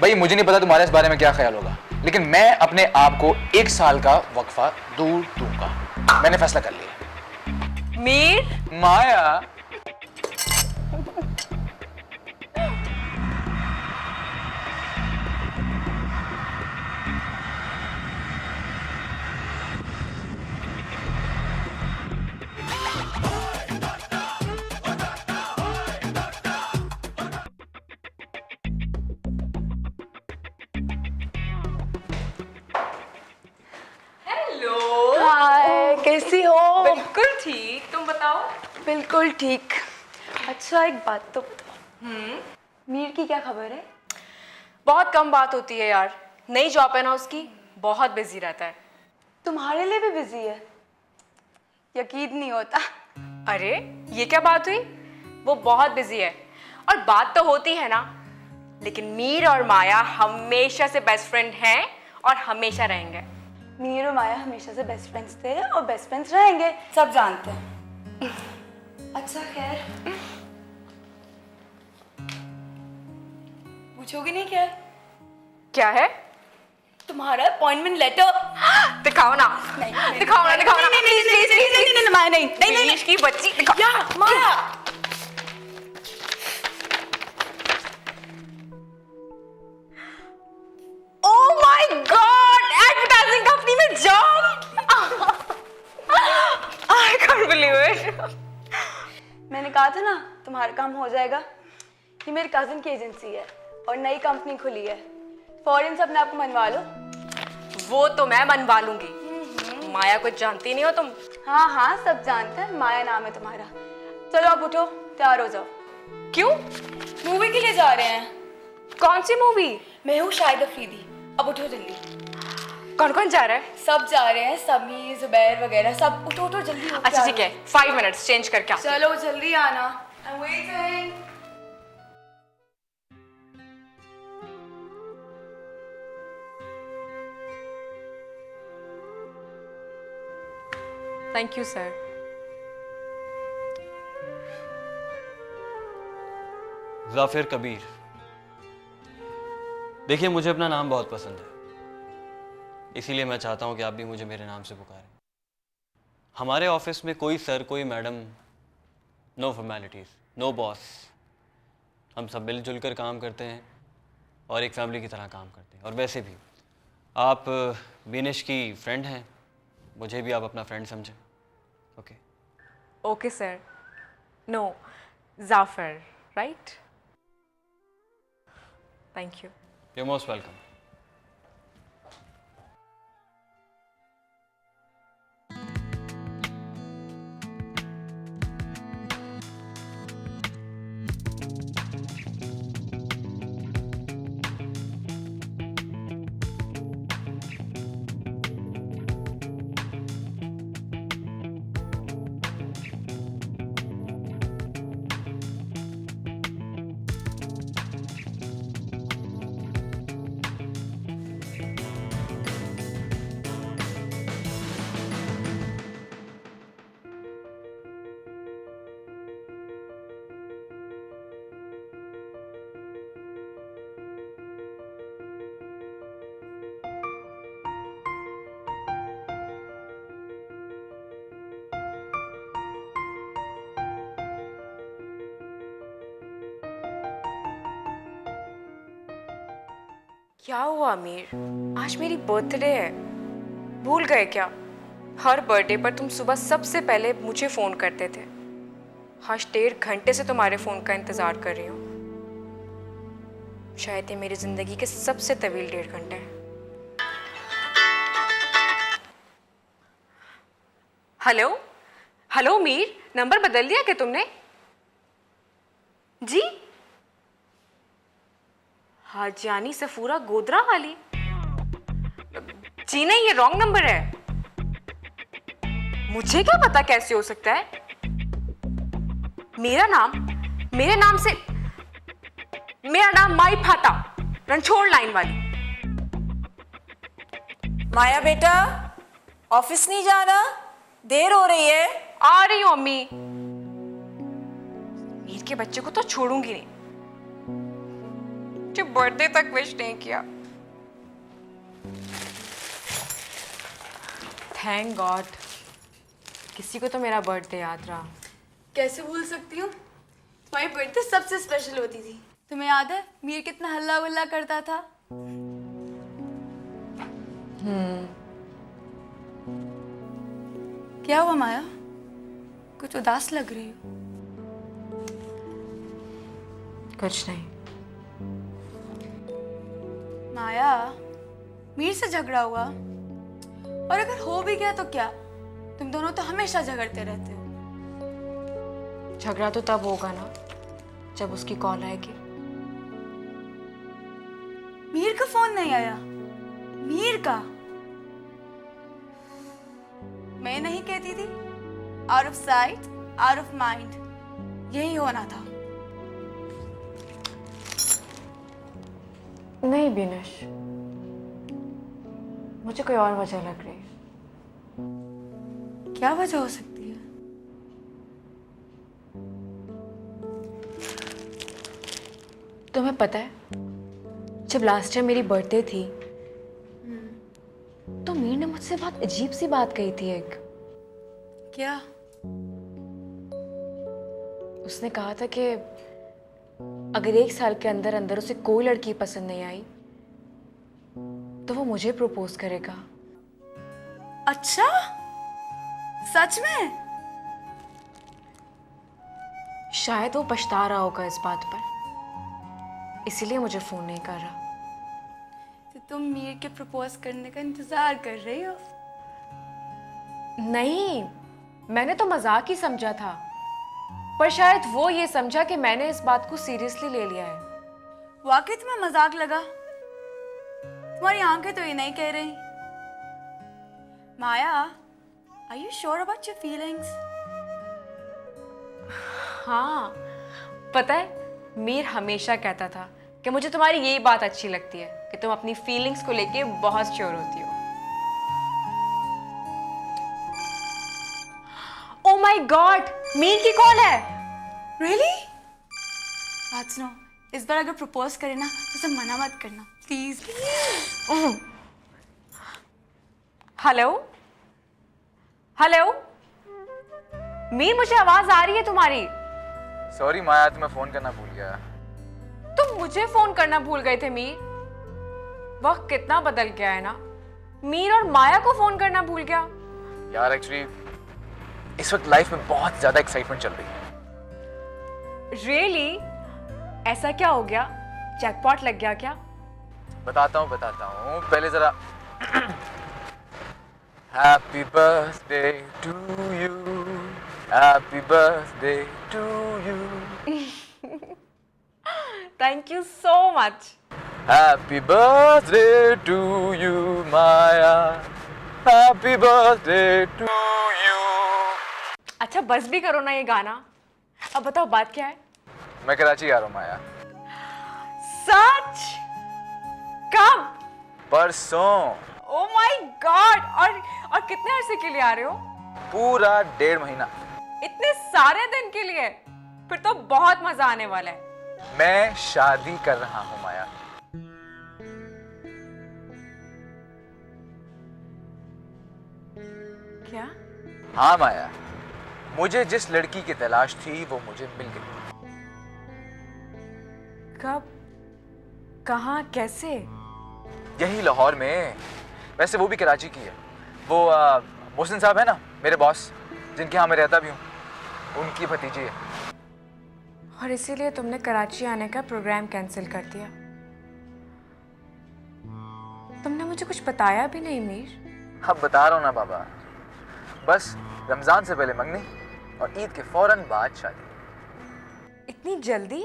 भाई मुझे नहीं पता तुम्हारे इस बारे में क्या ख्याल होगा, लेकिन मैं अपने आप को 1 साल का वक्फा दूर दूंगा। मैंने फैसला कर लिया। मीर? माया, कैसी हो? बिल्कुल ठीक, तुम बताओ। बिल्कुल ठीक। अच्छा एक बात तो बताओ, मीर की क्या खबर है? बहुत कम बात होती है यार, नई जॉब है ना उसकी, बहुत बिजी रहता है। तुम्हारे लिए भी बिजी है? यकीन नहीं होता। अरे ये क्या बात हुई? वो बहुत बिजी है, और बात तो होती है ना, लेकिन मीर और माया हमेशा से बेस्ट फ्रेंड हैं और हमेशा रहेंगे। मीर और माया हमेशा से बेस्ट फ्रेंड्स थे और बेस्ट फ्रेंड्स रहेंगे, सब जानते हैं। अच्छा खैर, पूछोगे नहीं क्या? क्या है? तुम्हारा अपॉइंटमेंट लेटर। दिखाओ ना। नहीं, दिखाओ ना, दिखाओ ना। प्लीज प्लीज प्लीज, नहीं माया, नहीं नहीं नहीं की बच्ची दिखाओ। क्या Maya? Oh my god, advertising company में job. I can't believe it. मैंने कहा था ना तुम्हारा काम हो जाएगा। ये मेरी कजिन की एजेंसी है और नई कंपनी खुली है, फॉरेन से अपने आप को मनवा लो। वो तो मैं मनवा लूंगी। माया को जानती नहीं हो तुम? हाँ हाँ, सब जानते हैं, माया नाम है तुम्हारा। चलो अब उठो, तैयार हो जाओ। क्यों? मूवी के लिए जा रहे हैं। कौन सी मूवी? मैं हूँ शाहिद अफरीदी। अब उठो जल्दी। कौन कौन जा रहा है? सब जा रहे हैं, समीर जुबैर वगैरह सब। उठो उठो जल्दी। अच्छा ठीक है, 5 मिनट्स चेंज करके आओ। चलो जल्दी आना। I'm waiting. Thank you sir. Jafir Kabir. देखिए, मुझे अपना नाम बहुत पसंद है, इसीलिए मैं चाहता हूं कि आप भी मुझे मेरे नाम से पुकारें। हमारे ऑफिस में कोई सर कोई madam, no formalities, no boss. हम सब मिलजुल कर काम करते हैं और एक फैमिली की तरह काम करते हैं। और वैसे भी आप बिनेश की फ्रेंड हैं, मुझे भी आप अपना फ्रेंड समझें। Okay okay sir. No, Jafar, right? Thank you. You most welcome. क्या हुआ अमीर? आज मेरी बर्थडे है, भूल गए क्या? हर बर्थडे पर तुम सुबह सबसे पहले मुझे फ़ोन करते थे। आज 1.5 घंटे से तुम्हारे फ़ोन का इंतज़ार कर रही हूँ। शायद ये मेरी ज़िंदगी के सबसे तवील 1.5 घंटे हैं। हेलो हेलो मीर, नंबर बदल दिया क्या तुमने? जी? हाजियानी सफूरा गोदरा वाली? जी नहीं, ये रॉन्ग नंबर है। मुझे क्या पता कैसे हो सकता है? मेरा नाम माई फाता, रणछोड़ लाइन वाली। माया बेटा, ऑफिस नहीं जाना? देर हो रही है। आ रही हूँ अम्मी। मीर के बच्चे को तो छोड़ूंगी नहीं, जो बर्थडे तक विश नहीं किया। थैंक गॉड, किसी को तो मेरा बर्थडे याद रहा। कैसे भूल सकती हूँ? तुम्हारी बर्थडे सबसे स्पेशल होती थी। तुम्हें याद है मीर कितना हल्ला गुल्ला करता था? क्या हुआ माया, कुछ उदास लग रही हो? कुछ नहीं। माया, मीर से झगड़ा हुआ? और अगर हो भी गया तो क्या? तुम दोनों तो हमेशा झगड़ते रहते हो। झगड़ा तो तब होगा ना जब उसकी कॉल आएगी। मीर का फोन नहीं आया? मीर का? मैं नहीं कहती थी, out of sight out of mind, यही होना था। नहीं बिनेश, मुझे कोई और वजह लग रही है। क्या वजह हो सकती है? तुम्हें पता है, जब लास्ट टाइम मेरी बर्थडे थी तो मीर ने मुझसे बहुत अजीब सी बात कही थी एक। क्या? उसने कहा था कि अगर 1 साल के अंदर अंदर उसे कोई लड़की पसंद नहीं आई तो वो मुझे प्रपोज करेगा। अच्छा, सच में? शायद वो पछता रहा होगा इस बात पर, इसीलिए मुझे फोन नहीं कर रहा। तो तुम मीर के प्रपोज करने का इंतजार कर रही हो? नहीं, मैंने तो मजाक ही समझा था, पर शायद वो ये समझा कि मैंने इस बात को सीरियसली ले लिया है। वाकई तुम्हें मजाक लगा? तुम्हारी आंखें तो ये नहीं कह रही। Maya, are you sure about your feelings? हाँ, पता है, मीर हमेशा कहता था कि मुझे तुम्हारी यही बात अच्छी लगती है कि तुम अपनी फीलिंग्स को लेके बहुत श्योर होती हो। ओ माय गॉड, मीर की कॉल है। रियली? बात सुनो, इस बार अगर प्रपोज करे ना तो उसे मना मत करना प्लीज। हेलो हेलो, मीर मुझे आवाज आ रही है तुम्हारी। सॉरी माया, तुम्हें फोन करना भूल गया। तुम मुझे फोन करना भूल गए थे मीर। वक्त कितना बदल गया है ना, मीर और माया को फोन करना भूल गया। यार एक्चुअली इस वक्त लाइफ में बहुत ज्यादा एक्साइटमेंट चल रही है। रियली? ऐसा क्या हो गया? जैकपॉट लग गया क्या? बताता हूँ पहले जरा happy birthday to you, happy birthday to you. Thank you so much. Happy birthday to you Maya, happy birthday to you. अच्छा बस भी करो ना ये गाना। अब बताओ बात क्या है? मैं कराची आ रहा हूँ माया। सच? कब? परसों। ओ माय गॉड, और कितने अरसे के लिए आ रहे हो? पूरा 1.5 महीना। इतने सारे दिन के लिए? फिर तो बहुत मजा आने वाला है। मैं शादी कर रहा हूँ माया। क्या? हाँ माया, मुझे जिस लड़की की तलाश थी वो मुझे मिल गई। कब? कहाँ? कैसे? यही लाहौर में। वैसे वो भी कराची की है। वो मोहसिन साहब है ना, मेरे बॉस, जिनके यहाँ मैं रहता भी हूँ, उनकी भतीजी है। और इसीलिए तुमने कराची आने का प्रोग्राम कैंसिल कर दिया? तुमने मुझे कुछ बताया भी नहीं मीर। अब बता रहा हूँ ना बाबा, बस रमजान से पहले मंगनी और ईद के फौरन बाद शादी। इतनी जल्दी?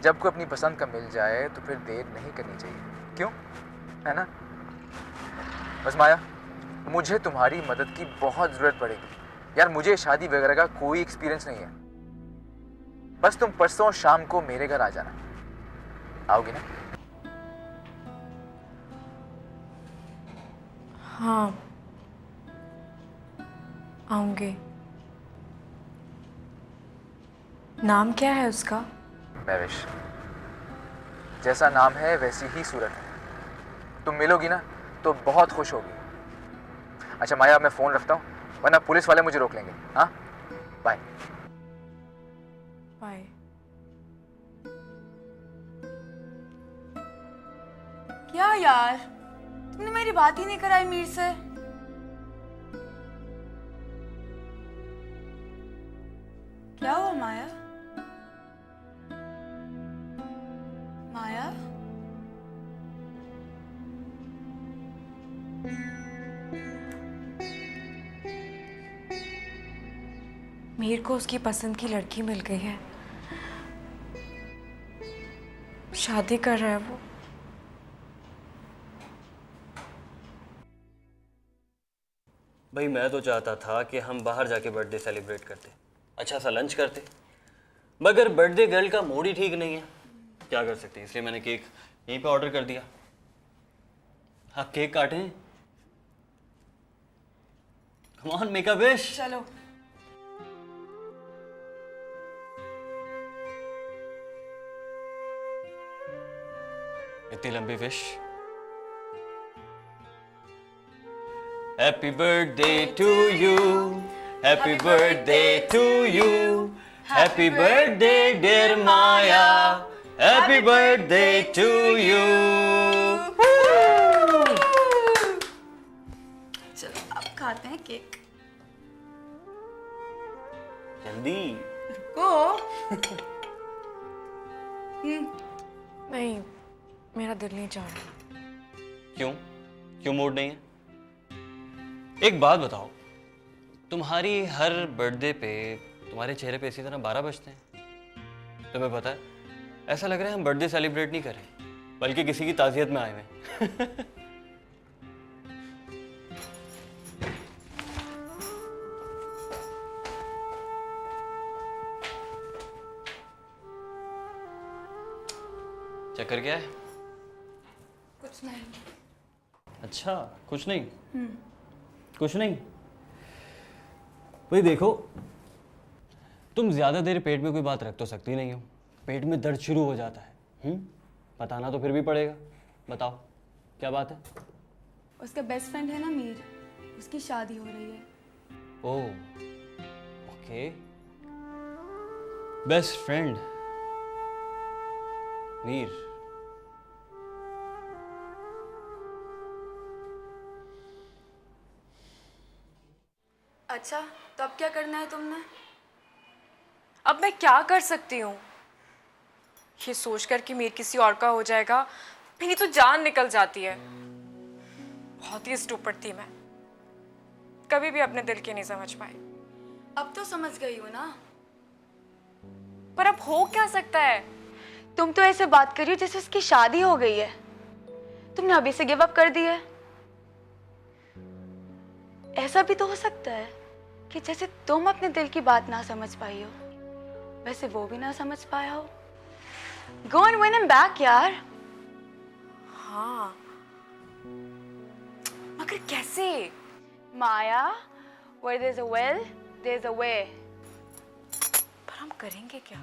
जब कोई अपनी पसंद का मिल जाए तो फिर देर नहीं करनी चाहिए, क्यों? है ना? बस माया, मुझे तुम्हारी मदद की बहुत जरूरत पड़ेगी यार। मुझे शादी वगैरह का कोई एक्सपीरियंस नहीं है। बस तुम परसों शाम को मेरे घर आ जाना। आओगी ना? हाँ, आऊंगी। नाम क्या है उसका? महविश। जैसा नाम है वैसी ही सूरत है। तुम मिलोगी ना तो बहुत खुश होगी। अच्छा माया, मैं फोन रखता हूँ, वरना पुलिस वाले मुझे रोक लेंगे। हाँ, बाय। बाय। क्या यार, तुमने मेरी बात ही नहीं कराई मीर से। क्या हुआ माया? माया? मीर को उसकी पसंद की लड़की मिल गई है, शादी कर रहा है वो। भाई मैं तो चाहता था कि हम बाहर जाके बर्थडे सेलिब्रेट करते, अच्छा सा लंच करते, मगर बर्थडे गर्ल का मूड ही ठीक नहीं है। क्या कर सकते हैं, इसलिए मैंने केक यहीं पे ऑर्डर कर दिया। आप केक काटें, Come on, make a wish. चलो इतनी लंबी wish. Happy birthday to you. Happy birthday to you. Happy birthday, dear Maya. Happy birthday to you. चलो अब खाते हैं केक. जल्दी. को नहीं, मेरा दिल नहीं चाह रहा. क्यों? क्यों मूड नहीं है? एक बात बताओ, तुम्हारी हर बर्थडे पे तुम्हारे चेहरे पे इसी तरह 12 बजते हैं. तुम्हें पता है, ऐसा लग रहा है हम बर्थडे सेलिब्रेट नहीं कर रहे, बल्कि किसी की ताज़ियत में आए हुए हैं. चक्कर क्या है? कुछ नहीं. अच्छा, कुछ नहीं. कुछ नहीं. भाई देखो, तुम ज्यादा देर पेट में कोई बात रख तो सकती नहीं हो. पेट में दर्द शुरू हो जाता है. बताना तो फिर भी पड़ेगा. बताओ क्या बात है? उसका बेस्ट फ्रेंड है ना मीर, उसकी शादी हो रही है. ओह, ओके. Best friend Mir. अच्छा, तो अब क्या करना है तुमने? अब मैं क्या कर सकती हूँ? ये सोचकर कि मीर किसी और का हो जाएगा, मेरी तो जान निकल जाती है. बहुत ही स्टूपिड थी मैं. कभी भी अपने दिल की नहीं समझ पाई. अब तो समझ गई हो ना. पर अब हो क्या सकता है? तुम तो ऐसे बात कर रही हो जैसे उसकी शादी हो गई है. तुमने अभी से गिव अप कर दी है. ऐसा भी तो हो सकता है कि जैसे तुम अपने दिल की बात ना समझ पाई हो, वैसे वो भी ना समझ पाया हो. Go and win him back, यार. हाँ, मगर कैसे? माया, where there's a will, there's a way. पर हम करेंगे क्या?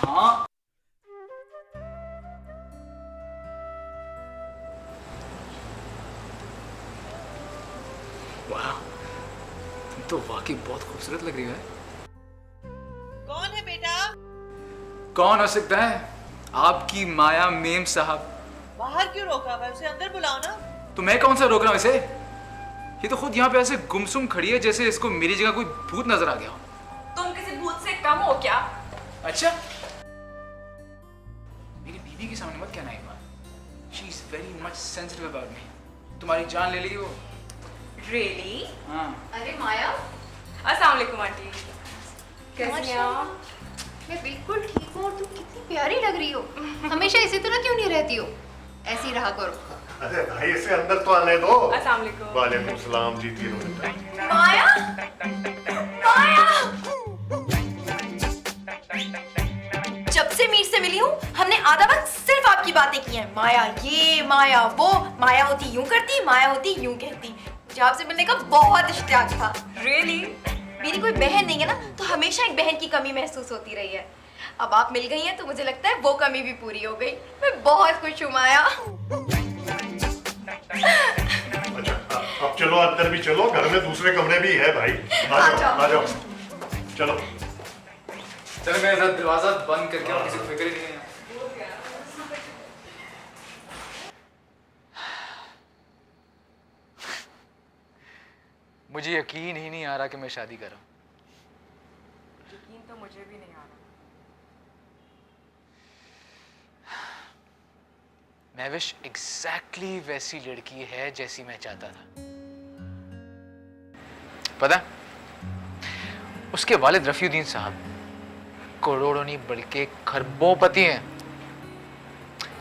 हाँ. वाह, तुम तो वाकई बहुत खूबसूरत लग रही है. कौन है बेटा? कौन हो सकता है? आपकी माया मेम साहब. बाहर क्यों रोका हुआ है? उसे अंदर बुलाओ ना. तो मैं कौन सा रोक रहा हूँ इसे? ये तो खुद यहाँ पे ऐसे गुमसुम खड़ी है जैसे इसको मेरी जगह कोई भूत नजर आ गया हो. तुम किसी भूत से कम हो क्या? अच्छा, मेरी बीवी के सामने मत कहना एक बार. She is very much sensitive about me. तुम्हारी जान ले ली वो. Really? हाँ. अरे माया, अस्सलाम वालेकुम आंटी. कैसी हैं आप? मैं बिल्कुल ठीक हूँ और तुम कितनी प्यारी लग रही हो. हमेशा इसी तरह क्यों नहीं रहती हो? ऐसे ही रहा करो. अरे भाई इसे अंदर तो आने दो. अस्सलाम वालेकुम. वालेकुम सलाम जी. तीनों माया, माया. जब से मीर से मिली हूँ, हमने आधा वक्त सिर्फ आपकी बातें की हैं. माया ये, माया वो. माया होती यूं करती, माया होती यूं कहती. मुझे आपसे मिलने का बहुत इश्तियाक था. Really? मेरी कोई बहन नहीं है ना, तो हमेशा एक बहन की कमी महसूस होती रही है. अब आप मिल गई हैं तो मुझे लगता है वो कमी भी पूरी हो गई. मैं बहुत खुश हूँ माया. अच्छा, अब चलो अंदर भी चलो. घर में दूसरे कमरे भी है भाई. आ जाओ, आ जाओ. चलो. चलो मैं इधर दरवाजा बंद करके और किसी को फिक्र ही नहीं है. मुझे यकीन ही नहीं आ रहा कि मैं शादी कर रहा हूँ. यकीन तो मुझे भी नहीं आ रहा. महविश एग्जैक्टली वैसी लड़की है जैसी मैं चाहता था. पता, उसके वालिद रफीउद्दीन साहब करोड़ों नहीं बल्कि खरबोपति हैं,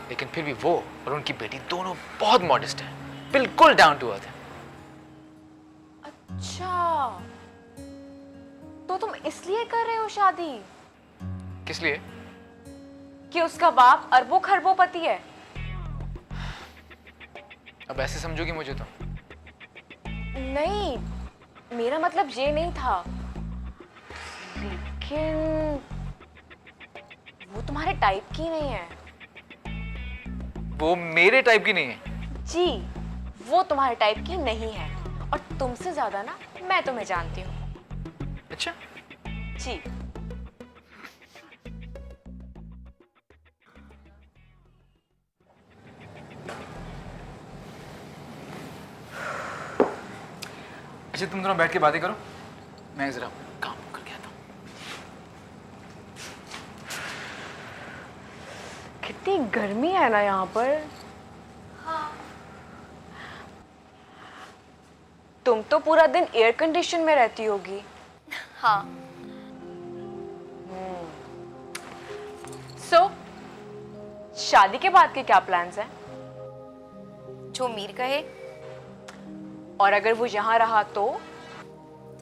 लेकिन फिर भी वो और उनकी बेटी दोनों बहुत मॉडेस्ट हैं, बिल्कुल डाउन टू अर्थ है। अच्छा, तो तुम इसलिए कर रहे हो शादी किस लिए? कि उसका बाप अरबों खरबोपति है? अब ऐसे समझोगी मुझे तो? नहीं, मेरा मतलब ये नहीं था, लेकिन वो तुम्हारे टाइप की नहीं है। वो मेरे टाइप की नहीं है? जी, वो तुम्हारे टाइप की नहीं है, और तुमसे ज्यादा ना मैं तुम्हें जानती हूँ। अच्छा? जी। अच्छा, तुम दोनों बैठ के बातें करो, मैं जरा काम करके आता हूँ। कितनी गर्मी है ना यहाँ पर। हाँ। तुम तो पूरा दिन एयर कंडीशन में रहती होगी। हाँ। सो शादी के बाद के क्या प्लान्स हैं? जो मीर कहे। और अगर वो यहाँ रहा तो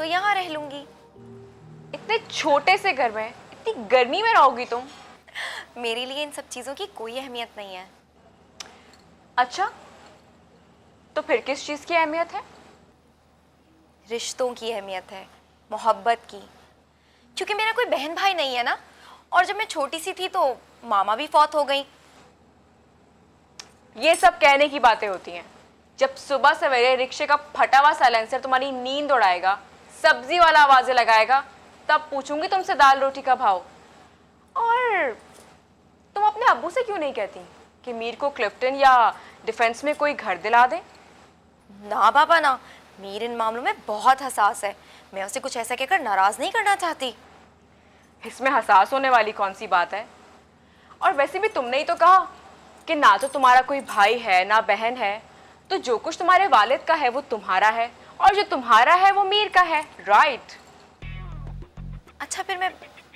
यहाँ रह लूंगी। इतने छोटे से घर में इतनी गर्मी में रहोगी तुम? मेरे लिए इन सब चीजों की कोई अहमियत नहीं है। अच्छा, तो फिर किस चीज की अहमियत है? रिश्तों की अहमियत है, मोहब्बत की। क्योंकि मेरा कोई बहन भाई नहीं है ना, और जब मैं छोटी सी थी तो मामा भी फौत हो गई। ये सब कहने की बातें होती हैं। जब सुबह सवेरे रिक्शे का फटा हुआ साइलेंसर तुम्हारी नींद उड़ाएगा, सब्जी वाला आवाजें लगाएगा, तब पूछूंगी तुमसे दाल रोटी का भाव। और तुम अपने अब्बू से क्यों नहीं कहती कि मीर को क्लिफ्टन या डिफेंस में कोई घर दिला दे? ना बाबा ना, मीर इन मामलों में बहुत हसास है। मैं उसे कुछ ऐसा कहकर नाराज नहीं करना चाहती। इसमें हसास होने वाली कौन सी बात है? और वैसे भी तुमने ही तो कहा कि ना तो तुम्हारा कोई भाई है ना बहन है, तो जो कुछ तुम्हारे वालिद का है वो तुम्हारा है, और जो तुम्हारा है वो मीर का है, राइट? अच्छा, फिर मैं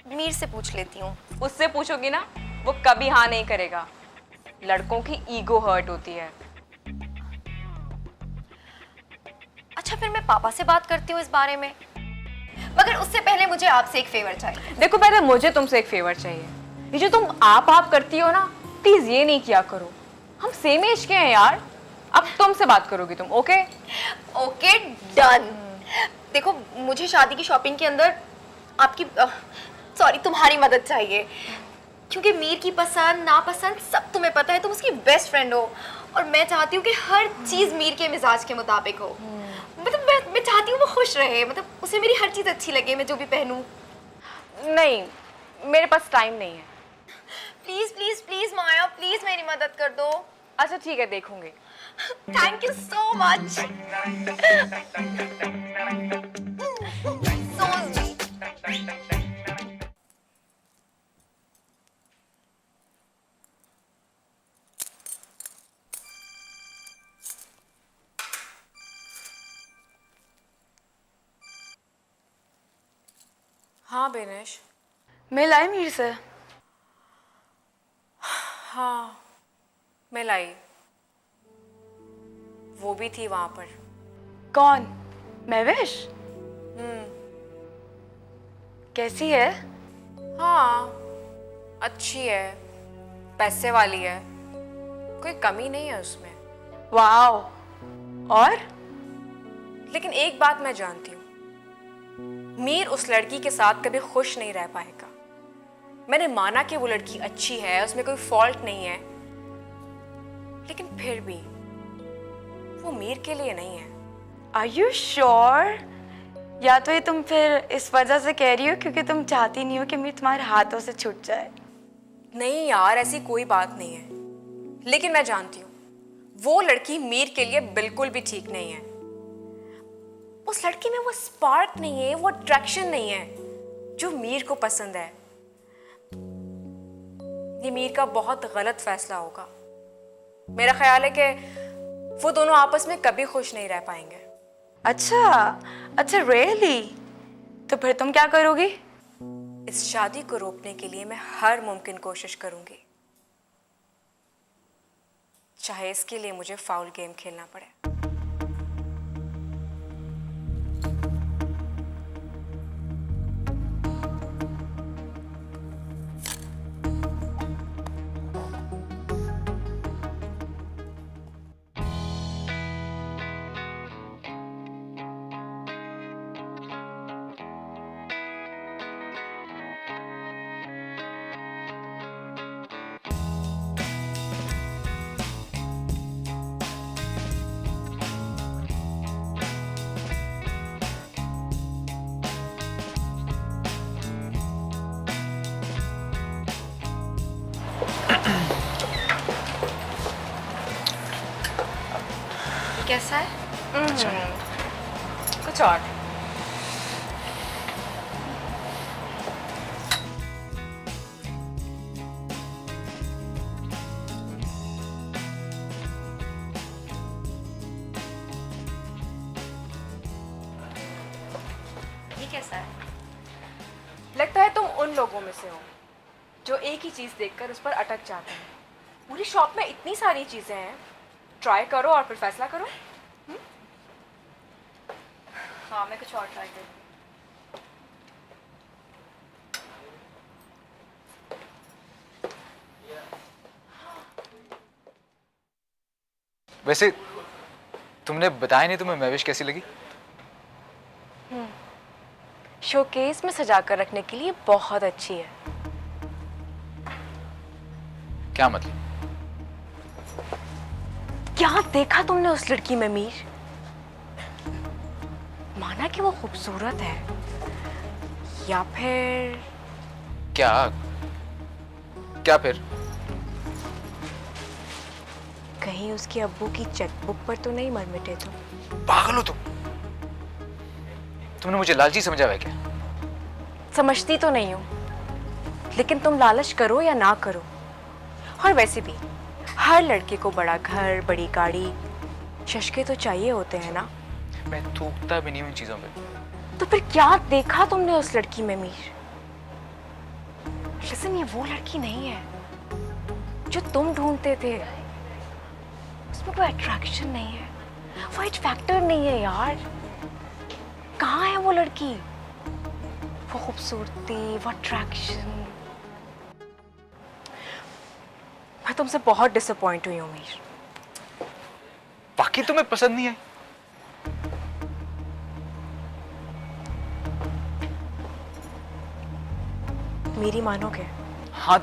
मीर से पूछ लेती हूँ। उससे पूछोगी ना, वो कभी हाँ नहीं करेगा। लड़कों की ईगो हर्ट होती है। अच्छा, फिर मैं पापा से बात करती हूँ इस बारे में, मगर उससे पहले मुझे आपसे एक फेवर चाहिए। देखो, पहले मुझे तुमसे एक फेवर चाहिए। ये जो तुम आप करती हो ना, प्लीज ये नहीं किया करो। हम सेम एज के हैं यार। अब तुमसे बात करोगी तुम, ओके? Okay, done. देखो, मुझे शादी की शॉपिंग के अंदर आपकी सॉरी तुम्हारी मदद चाहिए, क्योंकि मीर की पसंद नापसंद सब तुम्हें पता है। तुम उसकी बेस्ट फ्रेंड हो, और मैं चाहती हूँ कि हर चीज मीर के मिजाज के मुताबिक हो। मतलब मैं चाहती हूँ वो खुश रहे, मतलब उसे मेरी हर चीज अच्छी लगे, मैं जो भी पहनूं। नहीं, मेरे पास टाइम नहीं है। Please please please Maya, please मेरी मदद कर दो। अच्छा ठीक है, देखूंगी। Thank you so much. So sweet. हाँ बेनेश। मैं लाई मीर से। हाँ, मैं लाई। वो भी थी वहां पर। कौन? महविश? कैसी है? हाँ, अच्छी है, पैसे वाली है, कोई कमी नहीं है उसमें। वाओ। और? लेकिन एक बात मैं जानती हूँ, मीर उस लड़की के साथ कभी खुश नहीं रह पाएगा। मैंने माना कि वो लड़की अच्छी है, उसमें कोई फॉल्ट नहीं है, लेकिन फिर भी वो मीर के लिए नहीं है। Are you sure? या तो ये तुम फिर इस वजह से कह रही हो क्योंकि तुम चाहती नहीं हो कि मीर तुम्हारे हाथों से छूट जाए? नहीं यार, ऐसी कोई बात नहीं है, लेकिन मैं जानती हूँ वो लड़की मीर के लिए बिल्कुल भी ठीक नहीं है। उस लड़की में वो स्पार्क नहीं है, वो अट्रैक्शन नहीं है जो मीर को पसंद है। ये मीर का बहुत गलत फैसला होगा। मेरा ख्याल है कि वो दोनों आपस में कभी खुश नहीं रह पाएंगे। अच्छा, रियली? तो फिर तुम क्या करोगी? इस शादी को रोकने के लिए मैं हर मुमकिन कोशिश करूंगी, चाहे इसके लिए मुझे फाउल गेम खेलना पड़े। कैसा है? अच्छा कुछ और। ये कैसा है? लगता है तुम उन लोगों में से हो जो एक ही चीज देखकर उस पर अटक जाते हैं। पूरी शॉप में इतनी सारी चीजें हैं, ट्राई करो और फिर फैसला करो। हाँ, मैं कुछ और ट्राई करूँ। वैसे तुमने बताया नहीं तुम्हें महविश कैसी लगी? शोकेस में सजा कर रखने के लिए बहुत अच्छी है। क्या मतलब? क्या देखा तुमने उस लड़की में मीर? माना कि वो खूबसूरत है, या फिर क्या क्या फिर? कहीं उसके अब्बू की चेकबुक पर तो नहीं मर मिटे तुम? पागल हो तुम? तुमने मुझे लालची समझा हुआ है क्या? समझती तो नहीं हूं, लेकिन तुम लालच करो या ना करो, और वैसे भी हर लड़के को बड़ा घर, बड़ी गाड़ी, शशके तो चाहिए होते हैं ना। मैं थूकता भी नहीं हूं इन चीजों पे। तो फिर क्या देखा तुमने उस लड़की में मीर? लिसन, ये वो लड़की नहीं है जो तुम ढूंढते थे। उसमें कोई अट्रैक्शन नहीं है, वो एक फैक्टर नहीं है यार। कहाँ है वो लड़की? वो खूबसूरती, वो अट्रैक्शन। मैं तुमसे बहुत डिसअपॉइंट हुई हूँ मीर। बाकी तुम्हें पसंद नहीं आई? मेरी मानोगे? हाँ,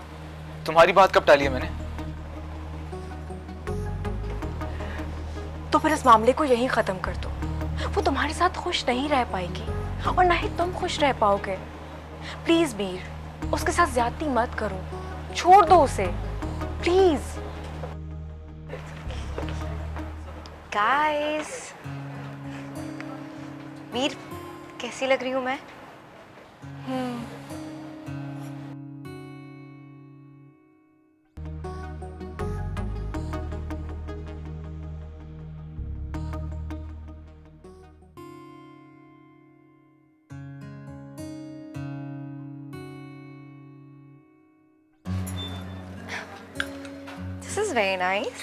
तुम्हारी बात कब टाली है मैंने? तो फिर इस मामले को यहीं खत्म कर दो। वो तुम्हारे साथ खुश नहीं रह पाएगी और ना ही तुम खुश रह पाओगे। प्लीज वीर, उसके साथ ज्यादती मत करो, छोड़ दो उसे प्लीज। गाइस, वीर कैसी लग रही हूँ मैं? This is very nice.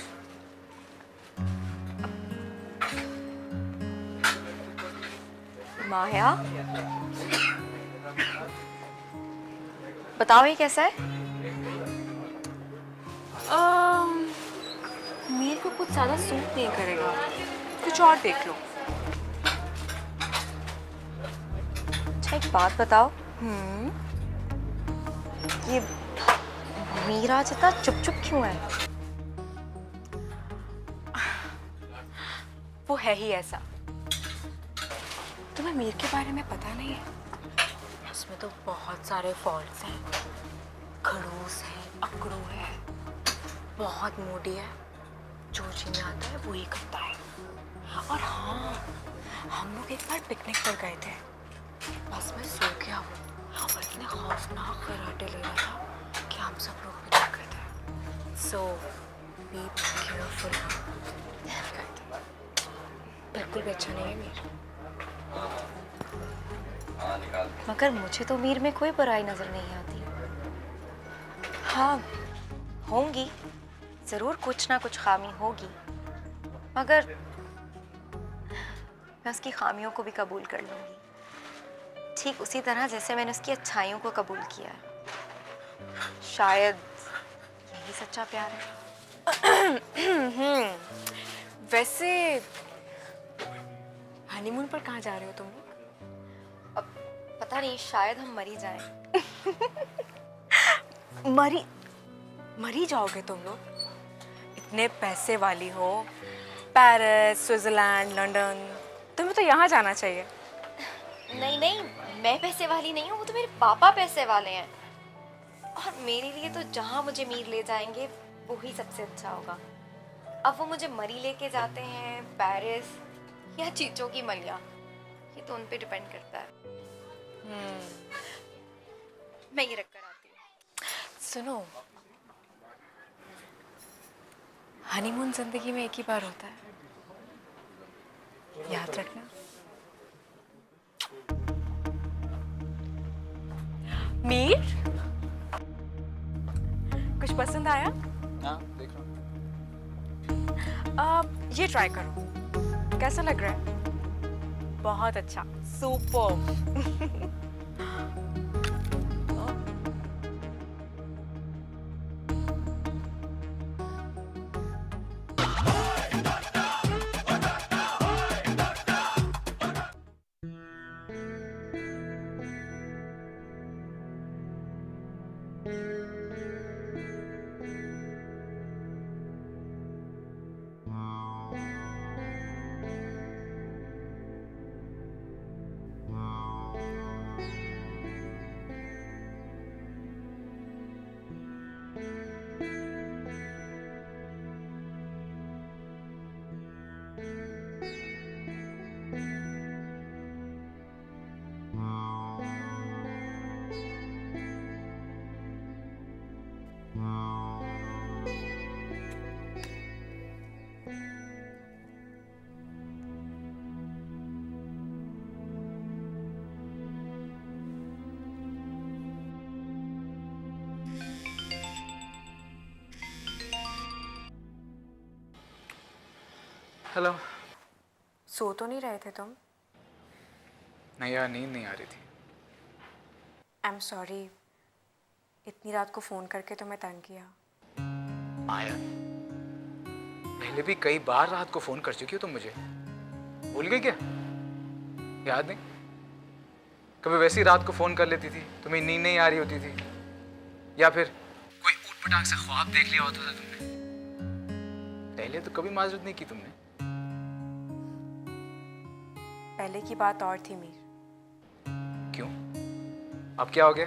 माया, बताओ ये कैसा है? मीर को कुछ ज्यादा सूट नहीं करेगा, कुछ और देख लो। अच्छा एक बात बताओ, ये मीरा आज इतना चुप चुप क्यों है? वो है ही ऐसा। तुम्हें मीर के बारे में पता नहीं है? उसमें तो बहुत सारे फॉल्ट्स हैं। खड़ूस है, अकड़ू है, बहुत मूडी है, जो चीज़ आता है वो ही करता है। और हाँ, हम लोग एक बार पिकनिक पर गए थे, बस में सो गया वो और इतने खौफनाक खर्राटे ले रहा था कि हम सब लोग भी डर गए थे। सो बी केयरफुल। बिल्कुल भी अच्छा नहीं है मीर। निकालते हैं। मगर मुझे तो मीर में कोई बुराई नजर नहीं आती। हाँ, होंगी, जरूर कुछ ना कुछ खामी होगी, मगर मैं उसकी खामियों को भी कबूल कर लूंगी, ठीक उसी तरह जैसे मैंने उसकी अच्छाइयों को कबूल किया है। शायद यही सच्चा प्यार है। वैसे हनीमून पर कहाँ जा रहे हो तुम लोग? अब पता नहीं, शायद हम मरी जाएं। मरी जाओगे तुम लोग? इतने पैसे वाली हो, पेरिस, स्विट्जरलैंड, लंदन, तुम्हें तो यहाँ जाना चाहिए। नहीं नहीं, मैं पैसे वाली नहीं हूँ, वो तो मेरे पापा पैसे वाले हैं। और मेरे लिए तो जहाँ मुझे मीर ले जाएंगे वो ही सबसे अच्छा होगा। अब वो मुझे मरी लेके जाते हैं, पेरिस या चीचों की मलिया, ये तो उन पे डिपेंड करता है। मैं ये रख कर आती हूँ। सुनो, हनीमून जिंदगी में एक ही बार होता है, याद रखना। मीर, कुछ पसंद आया? हाँ, देख रहा हूँ। ये ट्राई करो, कैसा लग रहा है? बहुत अच्छा, सुपर। हेलो। सो तो नहीं रहे थे तुम? नहीं यार, नींद नहीं आ रही थी। आई एम सॉरी, इतनी रात को फोन करके तुम्हें तंग किया। माया, पहले भी कई बार रात को फोन कर चुकी हो तुम मुझे, भूल गई क्या? याद नहीं? कभी वैसी रात को फोन कर लेती थी, तुम्हें नींद नहीं आ रही होती थी, या फिर कोई ऊटपटांग सा ख्वाब देख लिया होता था तुमने। पहले तो कभी माजरत नहीं की तुमने। पहले की बात और थी मीर। क्यों? अब क्या हो गया?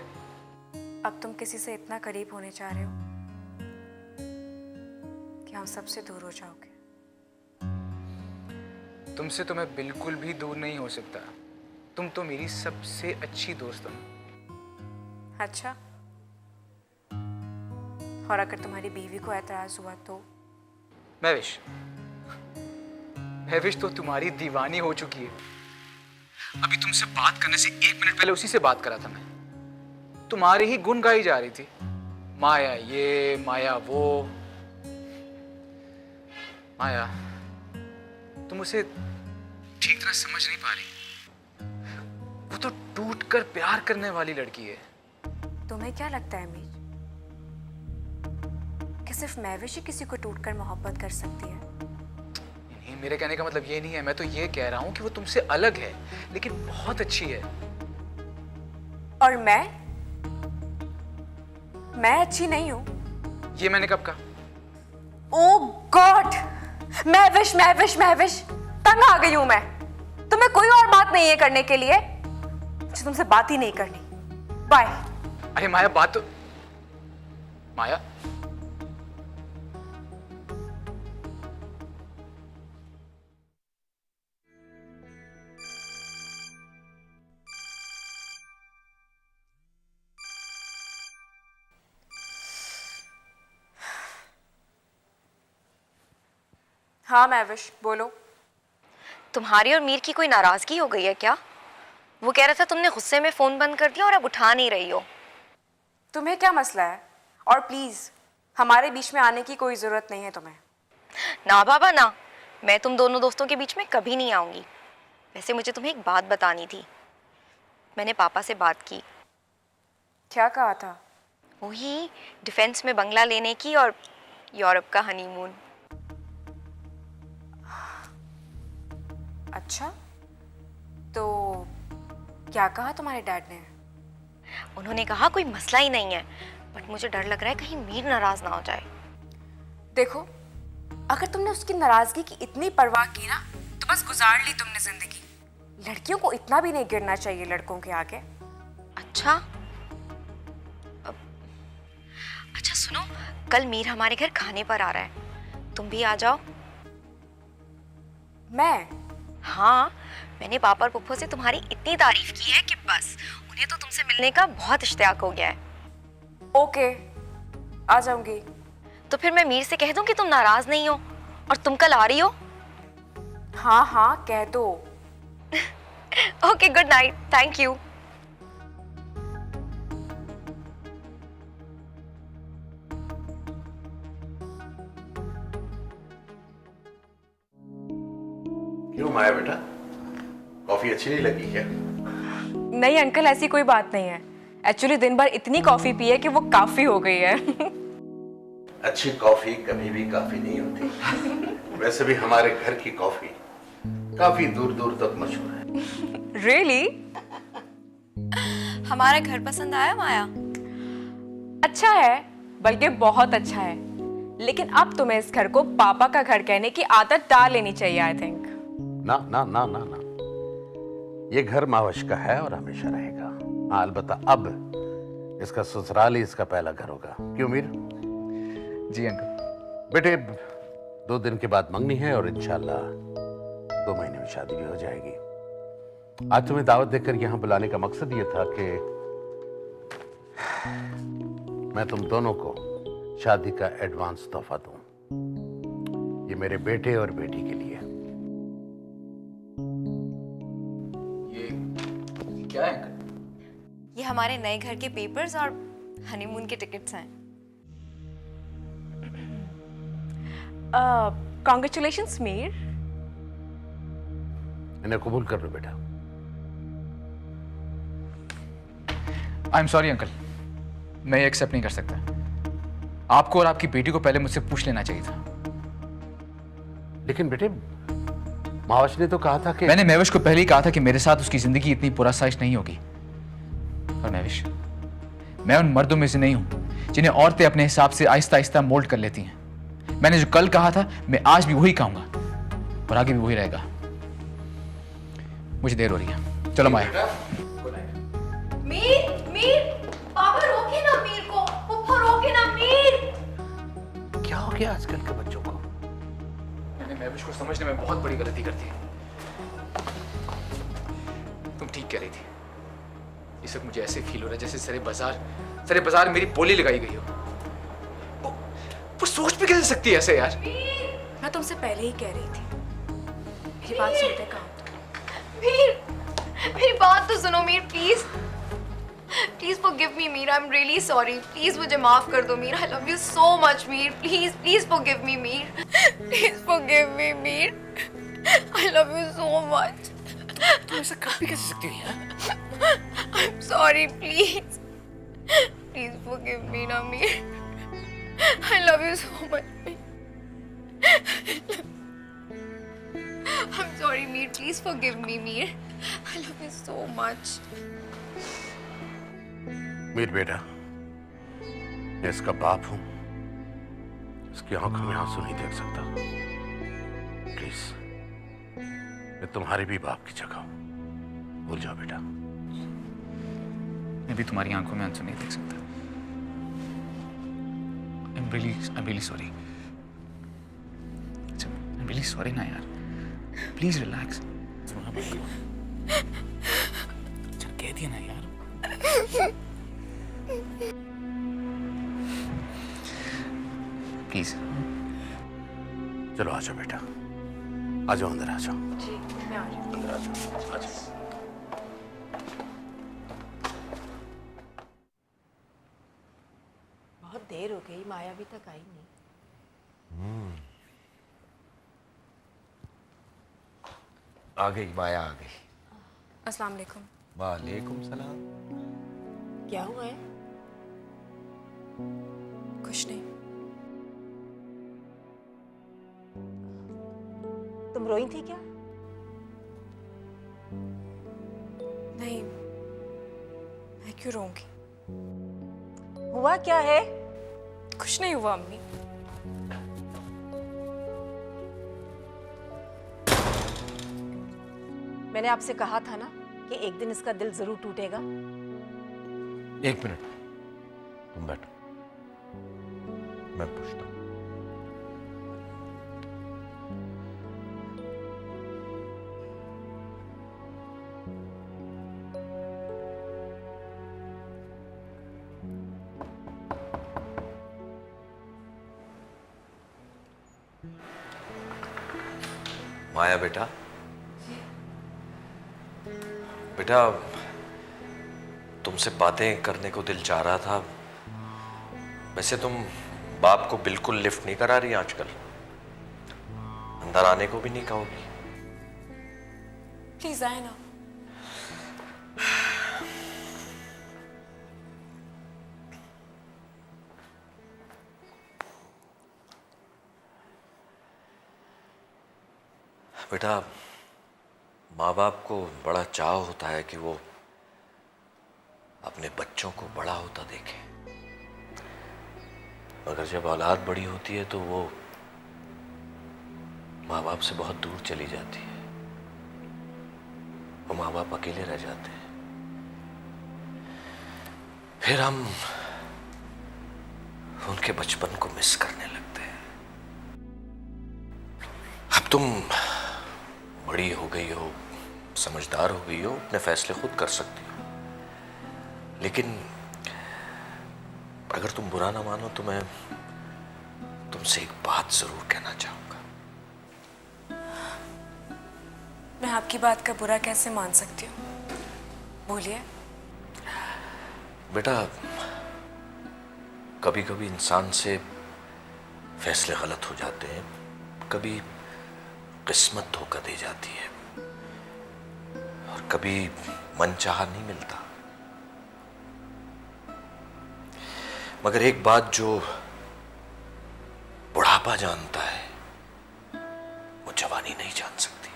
अब तुम किसी से इतना करीब होने जा रहे हो कि हम सबसे दूर हो जाओगे। तुमसे तो मैं बिल्कुल भी दूर नहीं हो सकता। तुम तो मेरी सबसे अच्छी दोस्त हो। अच्छा, और अगर तुम्हारी बीवी को एतराज हुआ तो? महविश तो तुम्हारी दीवानी हो चुकी है। अभी तुमसे बात करने से 1 मिनट पहले उसी से बात करा था मैं। तुम्हारी ही गुण गाई जा रही थी, माया ये, माया वो। माया, तुम उसे ठीक तरह समझ नहीं पा रही। वो तो टूट कर प्यार करने वाली लड़की है। तुम्हें क्या लगता है मीर कि सिर्फ महविश ही किसी को टूटकर मोहब्बत कर सकती है? नहीं, मेरे कहने का मतलब ये नहीं है। मैं तो ये कह रहा हूं कि वो तुमसे अलग है, लेकिन बहुत अच्छी है। और मैं अच्छी नहीं हूं? ये मैंने कब कहा? ओह गॉड, महविश, तंग आ गई हूं मैं। तुम्हें कोई और बात नहीं है करने के लिए? मुझे तुमसे बात ही नहीं करनी। बाय। अरे माया, बात तो माया, हाँ महविश, बोलो। तुम्हारी और मीर की कोई नाराजगी हो गई है क्या? वो कह रहा था तुमने गुस्से में फ़ोन बंद कर दिया और अब उठा नहीं रही हो। तुम्हें क्या मसला है? और प्लीज़ हमारे बीच में आने की कोई ज़रूरत नहीं है तुम्हें। ना बाबा ना, मैं तुम दोनों दोस्तों के बीच में कभी नहीं आऊँगी। वैसे मुझे तुम्हें एक बात बतानी थी। मैंने पापा से बात की। क्या कहा था? वही डिफेंस में बंगला लेने की और यूरोप का हनीमून। अच्छा, तो क्या कहा तुम्हारे डैड ने? उन्होंने कहा कोई मसला ही नहीं है, बट मुझे डर लग रहा है कहीं मीर नाराज ना हो जाए। देखो, अगर तुमने उसकी नाराजगी की इतनी परवाह की ना तो बस गुजार ली तुमने जिंदगी। लड़कियों को इतना भी नहीं गिरना चाहिए लड़कों के आगे। अच्छा अच्छा सुनो, कल मीर हमारे घर खाने पर आ रहा है, तुम भी आ जाओ। मैं? हाँ, मैंने पापा और पुप्पो से तुम्हारी इतनी तारीफ की है कि बस उन्हें तो तुमसे मिलने का बहुत इश्तियाक हो गया है। ओके, आ जाऊंगी। तो फिर मैं मीर से कह दूं कि तुम नाराज नहीं हो और तुम कल आ रही हो? हाँ हाँ कह दो। Okay, good night, thank you. क्यों माया बेटा, कॉफी अच्छी नहीं लगी क्या? नहीं अंकल, ऐसी कोई बात नहीं है। एक्चुअली दिन भर इतनी कॉफी पी है कि वो काफी हो गई है। अच्छी कॉफी कभी भी काफी नहीं होती। वैसे भी हमारे घर की कॉफी काफी दूर दूर तक मशहूर है। Really? हमारा घर पसंद आया माया? अच्छा है, बल्कि बहुत अच्छा है। लेकिन अब तुम्हें इस घर को पापा का घर कहने की आदत डाल लेनी चाहिए, आई थिंक। ना ना ना ना ना, ये घर मावश का है और हमेशा रहेगा। हाँ, अलबत्ता अब इसका ससुराल ही इसका पहला घर होगा। क्यों मीर? जी अंकल। बेटे, 2 दिन के बाद मंगनी है और इंशाल्लाह 2 महीने में शादी भी हो जाएगी। आज तुम्हें दावत देकर यहां बुलाने का मकसद ये था कि मैं तुम दोनों को शादी का एडवांस तोहफा दूं। ये मेरे बेटे और बेटी के लिए। ये क्या है अंकल? ये हमारे नए घर के पेपर्स और हनीमून के टिकट्स हैं। कॉन्ग्रेचुलेशंस मीर। इन्हें कबूल कर लो बेटा। आई एम सॉरी अंकल, मैं ये एक्सेप्ट नहीं कर सकता। आपको और आपकी बेटी को पहले मुझसे पूछ लेना चाहिए था। लेकिन बेटे, मावश ने तो कहा था कि मैंने महविश को पहले ही कहा था कि मेरे साथ उसकी जिंदगी इतनी पुरसाइश नहीं होगी। और महविश, मैं उन मर्दों में से नहीं हूं जिन्हें औरतें अपने हिसाब से आहिस्ता आहिस्ता मोल्ड कर लेती हैं। मैंने जो कल कहा था मैं आज भी वही कहूंगा और आगे भी वही रहेगा। मुझे देर हो रही है, चलो माया। मीर, मीर, पापा रोके ना मीर को, पुप्पो रोके ना मीर। क्या हो गया आजकल के बच्चों को? मैंने महविश को समझने में बहुत बड़ी गलती कर दी। तुम ठीक कह रही थी। इस वक्त मुझे ऐसे फील हो रहा है जैसे सारे बाजार मेरी बोली लगाई गई हो। वो सोच भी कैसे सकती है ऐसे यार? मैं तुमसे पहले ही कह रही थी। मेरी बात सुनते कहाँ? मीर, मेरी बात तो सुनो Mir, please please forgive me Mir, I am really sorry. Please मुझे माफ कर दो Mir, I love you so much Mir. Please please forgive me Mir, please forgive me Mir, I love you so much. तुम ऐसा कर भी कैसे सकती हो यार? I am sorry, please please forgive me ना Mir, I love you so much Mir. I'm sorry, Mir. Please forgive me, Mir. I love you so much. Mir बेटा, मैं इसका बाप हूं। इसकी आंखों में आंसू नहीं देख सकता। प्लीज, मैं तुम्हारे भी बाप की जगह हूं। भूल जाओ बेटा। मैं भी तुम्हारी आंखों में आंसू नहीं देख सकता। I'm really sorry. I'm really sorry ना यार। Please relax. चल कह दिया ना यार। Please. चलो आ जाओ बेटा, आ जाओ अंदर आ जाओ। जी, मैं आ रही हूँ। अंदर आ जाओ, आ जाओ। देर हो गई, माया अभी तक आई नहीं। आ गई माया, आ गई। अस्सलाम वालेकुम। वालेकुम सलाम। क्या हुआ है? कुछ नहीं। तुम रोई थी क्या? नहीं, मैं क्यों रोऊंगी? हुआ क्या है? कुछ नहीं हुआ अम्मी। मैंने आपसे कहा था ना कि एक दिन इसका दिल जरूर टूटेगा। एक मिनट, तुम बैठो, मैं पूछता हूँ। माया बेटा, बेटा तुमसे बातें करने को दिल चाह रहा था। वैसे तुम बाप को बिल्कुल लिफ्ट नहीं करा रही आजकल, अंदर आने को भी नहीं कहोगी। प्लीज आए ना। बेटा, माँ बाप को बड़ा चाह होता है कि वो अपने बच्चों को बड़ा होता देखे, मगर जब औलाद बड़ी होती है तो वो माँ बाप से बहुत दूर चली जाती है। वो माँ बाप अकेले रह जाते हैं। फिर हम उनके बचपन को मिस करने लगते हैं। अब तुम बड़ी हो गई हो, समझदार हो गई हो, अपने फैसले खुद कर सकती हो, लेकिन अगर तुम बुरा ना मानो तो मैं तुमसे एक बात जरूर कहना चाहूंगा। मैं आपकी बात का बुरा कैसे मान सकती हूँ? बोलिए। बेटा, कभी कभी इंसान से फैसले गलत हो जाते हैं, कभी किस्मत धोखा दे जाती है, और कभी मनचाहा नहीं मिलता। मगर एक बात जो बुढ़ापा जानता है वो जवानी नहीं जान सकती।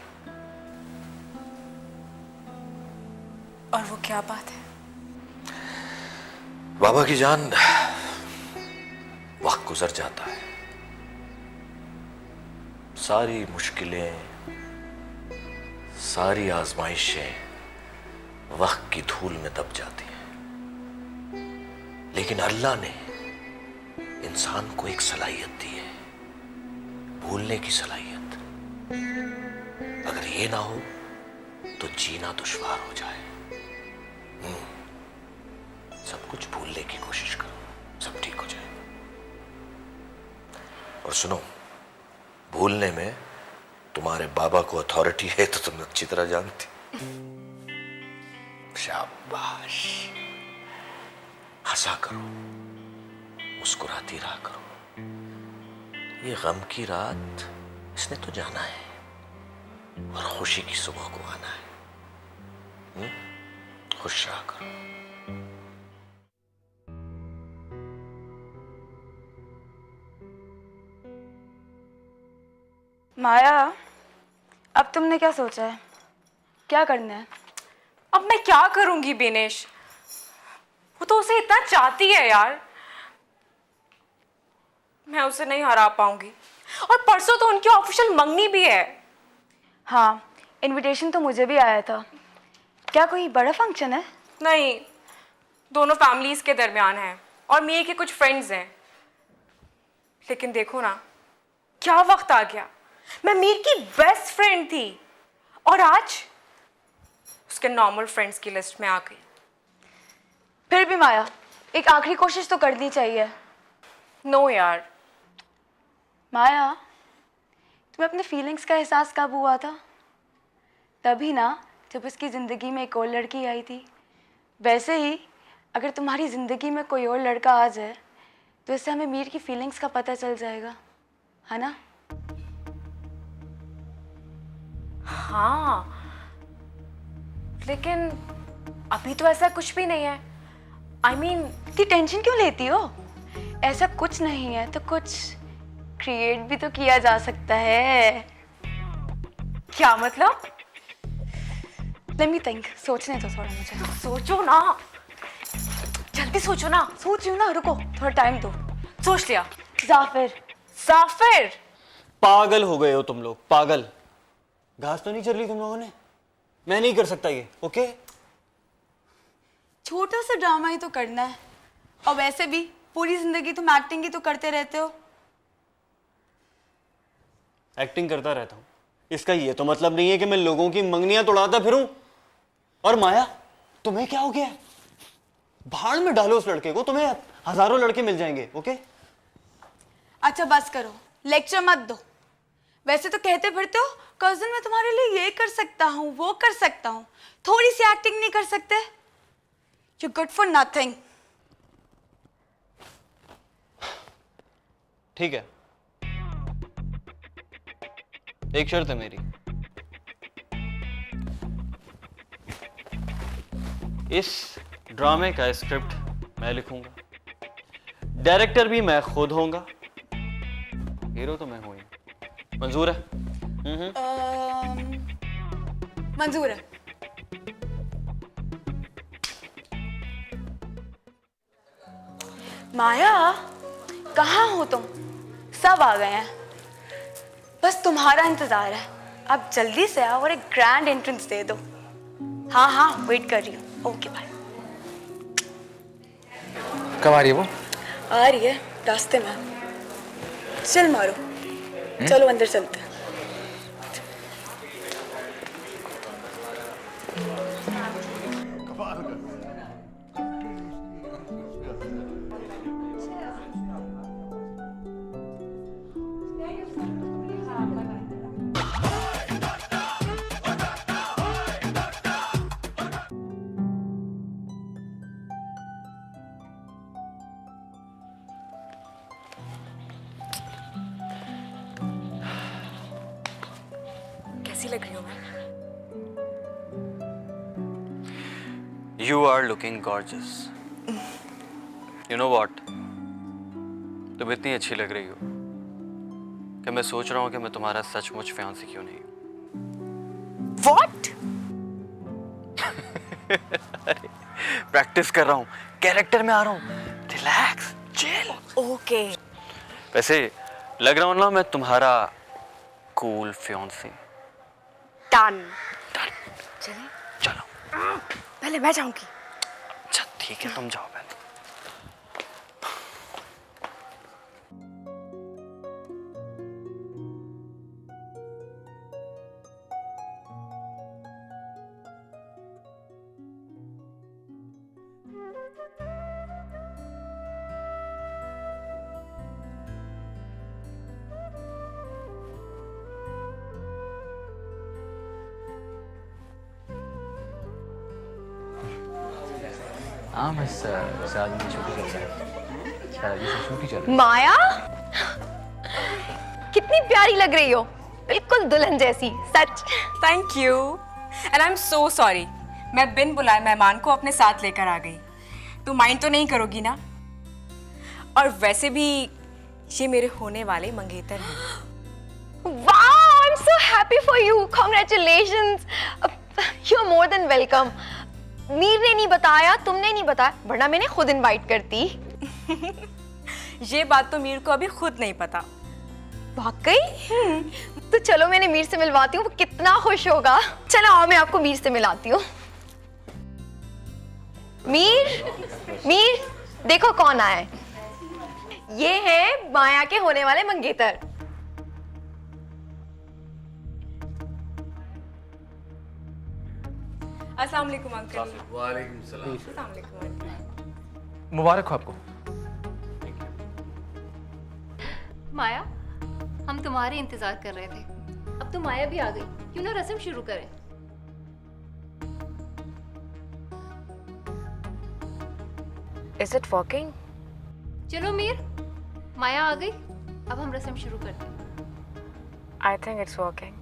और वो क्या बात है? बाबा की जान, वक्त गुजर जाता है, सारी मुश्किलें, सारी आजमाइशें वक्त की धूल में दब जाती हैं, लेकिन अल्लाह ने इंसान को एक सलाहियत दी है, भूलने की सलाहियत। अगर ये ना हो तो जीना दुश्वार हो जाए। सब कुछ भूलने की कोशिश करो, सब ठीक हो जाए। और सुनो, भूलने में तुम्हारे बाबा को अथॉरिटी है तो तुम अच्छी तरह जानती। शाबाश, हंसा करो, मुस्कुराती रहा करो। ये गम की रात इसने तो जाना है और खुशी की सुबह को आना है। खुश रहा करो। माया, अब तुमने क्या सोचा है? क्या करना है? अब मैं क्या करूंगी बिनेश? वो तो उसे इतना चाहती है यार, मैं उसे नहीं हरा पाऊंगी। और परसों तो उनकी ऑफिशियल मंगनी भी है। हाँ, इनविटेशन तो मुझे भी आया था। क्या कोई बड़ा फंक्शन है? नहीं, दोनों फैमिलीज के दरमियान है और मीर के कुछ फ्रेंड्स हैं। लेकिन देखो ना, क्या वक्त आ गया। मैं मीर की बेस्ट फ्रेंड थी और आज उसके नॉर्मल फ्रेंड्स की लिस्ट में आ गई। फिर भी माया, एक आखिरी कोशिश तो करनी चाहिए। नो यार। माया, तुम्हें अपने फीलिंग्स का एहसास कब हुआ था? तभी ना, जब उसकी ज़िंदगी में एक और लड़की आई थी। वैसे ही अगर तुम्हारी ज़िंदगी में कोई और लड़का आ जाए तो इससे हमें मीर की फीलिंग्स का पता चल जाएगा, है ना? हाँ, लेकिन अभी तो ऐसा कुछ भी नहीं है। I mean, इतनी टेंशन क्यों लेती हो? ऐसा कुछ नहीं है तो कुछ क्रिएट भी तो किया जा सकता है। क्या मतलब? Let me think, सोचने दो थोड़ा मुझे। सोचो ना, जल्दी सोचो ना। सोच रही हूँ ना, रुको थोड़ा टाइम दो। सोच लिया। जाफिर। जाफिर? पागल हो गए हो तुम लोग, पागल। घास तो नहीं चल रही तुम लोगों ने? मैं नहीं कर सकता ये, ओके? छोटा सा ड्रामा ही तो करना है, और वैसे भी पूरी जिंदगी तुम एक्टिंग ही तो करते रहते हो। एक्टिंग करता रहता हूँ, इसका ये तो मतलब नहीं है कि मैं लोगों की मंगनियां तोड़ाता फिरूं। और माया, तुम्हें क्या हो गया? भाड़ में डालो उस लड़के को, तुम्हें हजारों लड़के मिल जाएंगे, ओके? अच्छा बस करो, लेक्चर मत दो। वैसे तो कहते फिरते हो कजिन मैं तुम्हारे लिए ये कर सकता हूँ, वो कर सकता हूँ, थोड़ी सी एक्टिंग नहीं कर सकते? You're good for nothing. ठीक है, एक शर्त है मेरी। इस ड्रामे का स्क्रिप्ट मैं लिखूंगा, डायरेक्टर भी मैं खुद होऊंगा, हीरो तो मैं हूं ही। मंजूर है? मंजूर है। माया, कहाँ हो तुम? सब आ गए हैं, बस तुम्हारा इंतजार है। अब जल्दी से आओ और एक ग्रैंड एंट्रेंस दे दो। हाँ हाँ, वेट कर रही हूँ। Okay bye. कब आ रही है वो? आ रही है, रास्ते में। चल मारो, चलो अंदर चलते हैं। कैसी लग रही हूँ मैं? You are looking gorgeous. You know what? तुम इतनी अच्छी लग रही हो कि मैं सोच रहा हूँ कि मैं तुम्हारा सचमुच फियांसी क्यों नहीं हूँ। What? प्रैक्टिस कर रहा हूँ, कैरेक्टर में आ रहा हूँ। Relax, chill. ओके। वैसे लग रहा हूँ ना मैं तुम्हारा कूल फियांसी। डन। चलिए, चलो। पहले मैं जाऊंगी। अच्छा ठीक है, तुम जाओ पहले। हाँ बस शादी की छुट्टी चल रहा है, शादी की छुट्टी चल रही है। माया, कितनी प्यारी लग रही हो, बिल्कुल दुल्हन जैसी, सच। Thank you and I am so sorry, मैं बिन बुलाए मेहमान को अपने साथ लेकर आ गई। तू माइंड तो नहीं करोगी ना? और वैसे भी ये मेरे होने वाले मंगेतर हैं। Wow, I am so happy for you, congratulations. You are more than welcome. Mir ने नहीं बताया, तुमने नहीं बताया, वरना मैंने खुद इनवाइट करती। ये बात तो मीर को अभी खुद नहीं पता। वाकई? तो चलो मैंने मीर से मिलवाती हूँ, वो कितना खुश होगा। चलो आओ, मैं आपको मीर से मिलाती हूँ। मीर, मीर, देखो कौन आया है। ये है माया के होने वाले मंगेतर। अस्सलाम वालेकुम अंकल। वालेकुम सलाम। अस्सलाम वालेकुम अंकल। मुबारक हो आपको। माया, हम तुम्हारे इंतजार कर रहे थे। अब तो माया भी आ गई, क्यों ना रस्म शुरू करें? Is it working? चलो मीर, माया आ गई, अब हम रस्म शुरू करते हैं। I think it's working.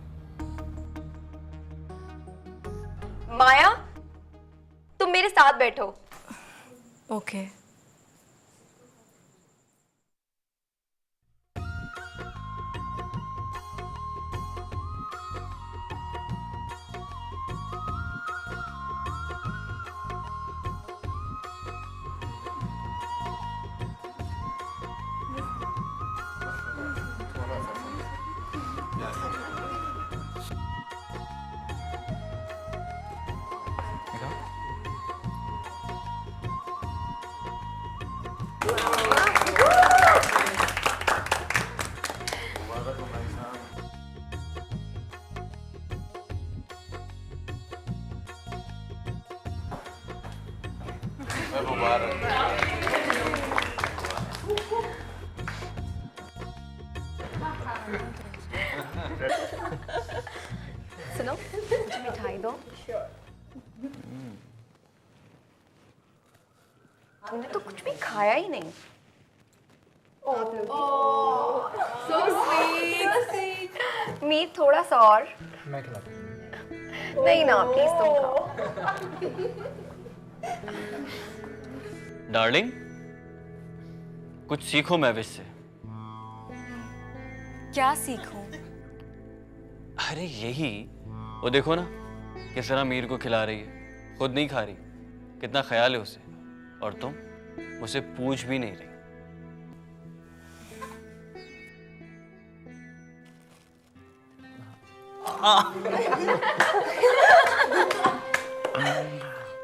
Maya, तुम मेरे साथ बैठो। ओके। सुनो, मुझे मिठाई दो। तुमने तो कुछ भी खाया ही नहीं। So sweet. मीर, थोड़ा सा और। मैं खिलाता हूँ। नहीं ना, प्लीज तुम खाओ। डार्लिंग, कुछ सीखो मैविश से। क्या सीखूं? अरे यही, वो देखो ना किस तरह मीर को खिला रही है, खुद नहीं खा रही, कितना ख्याल है उसे, और तुम मुझसे पूछ भी नहीं रही।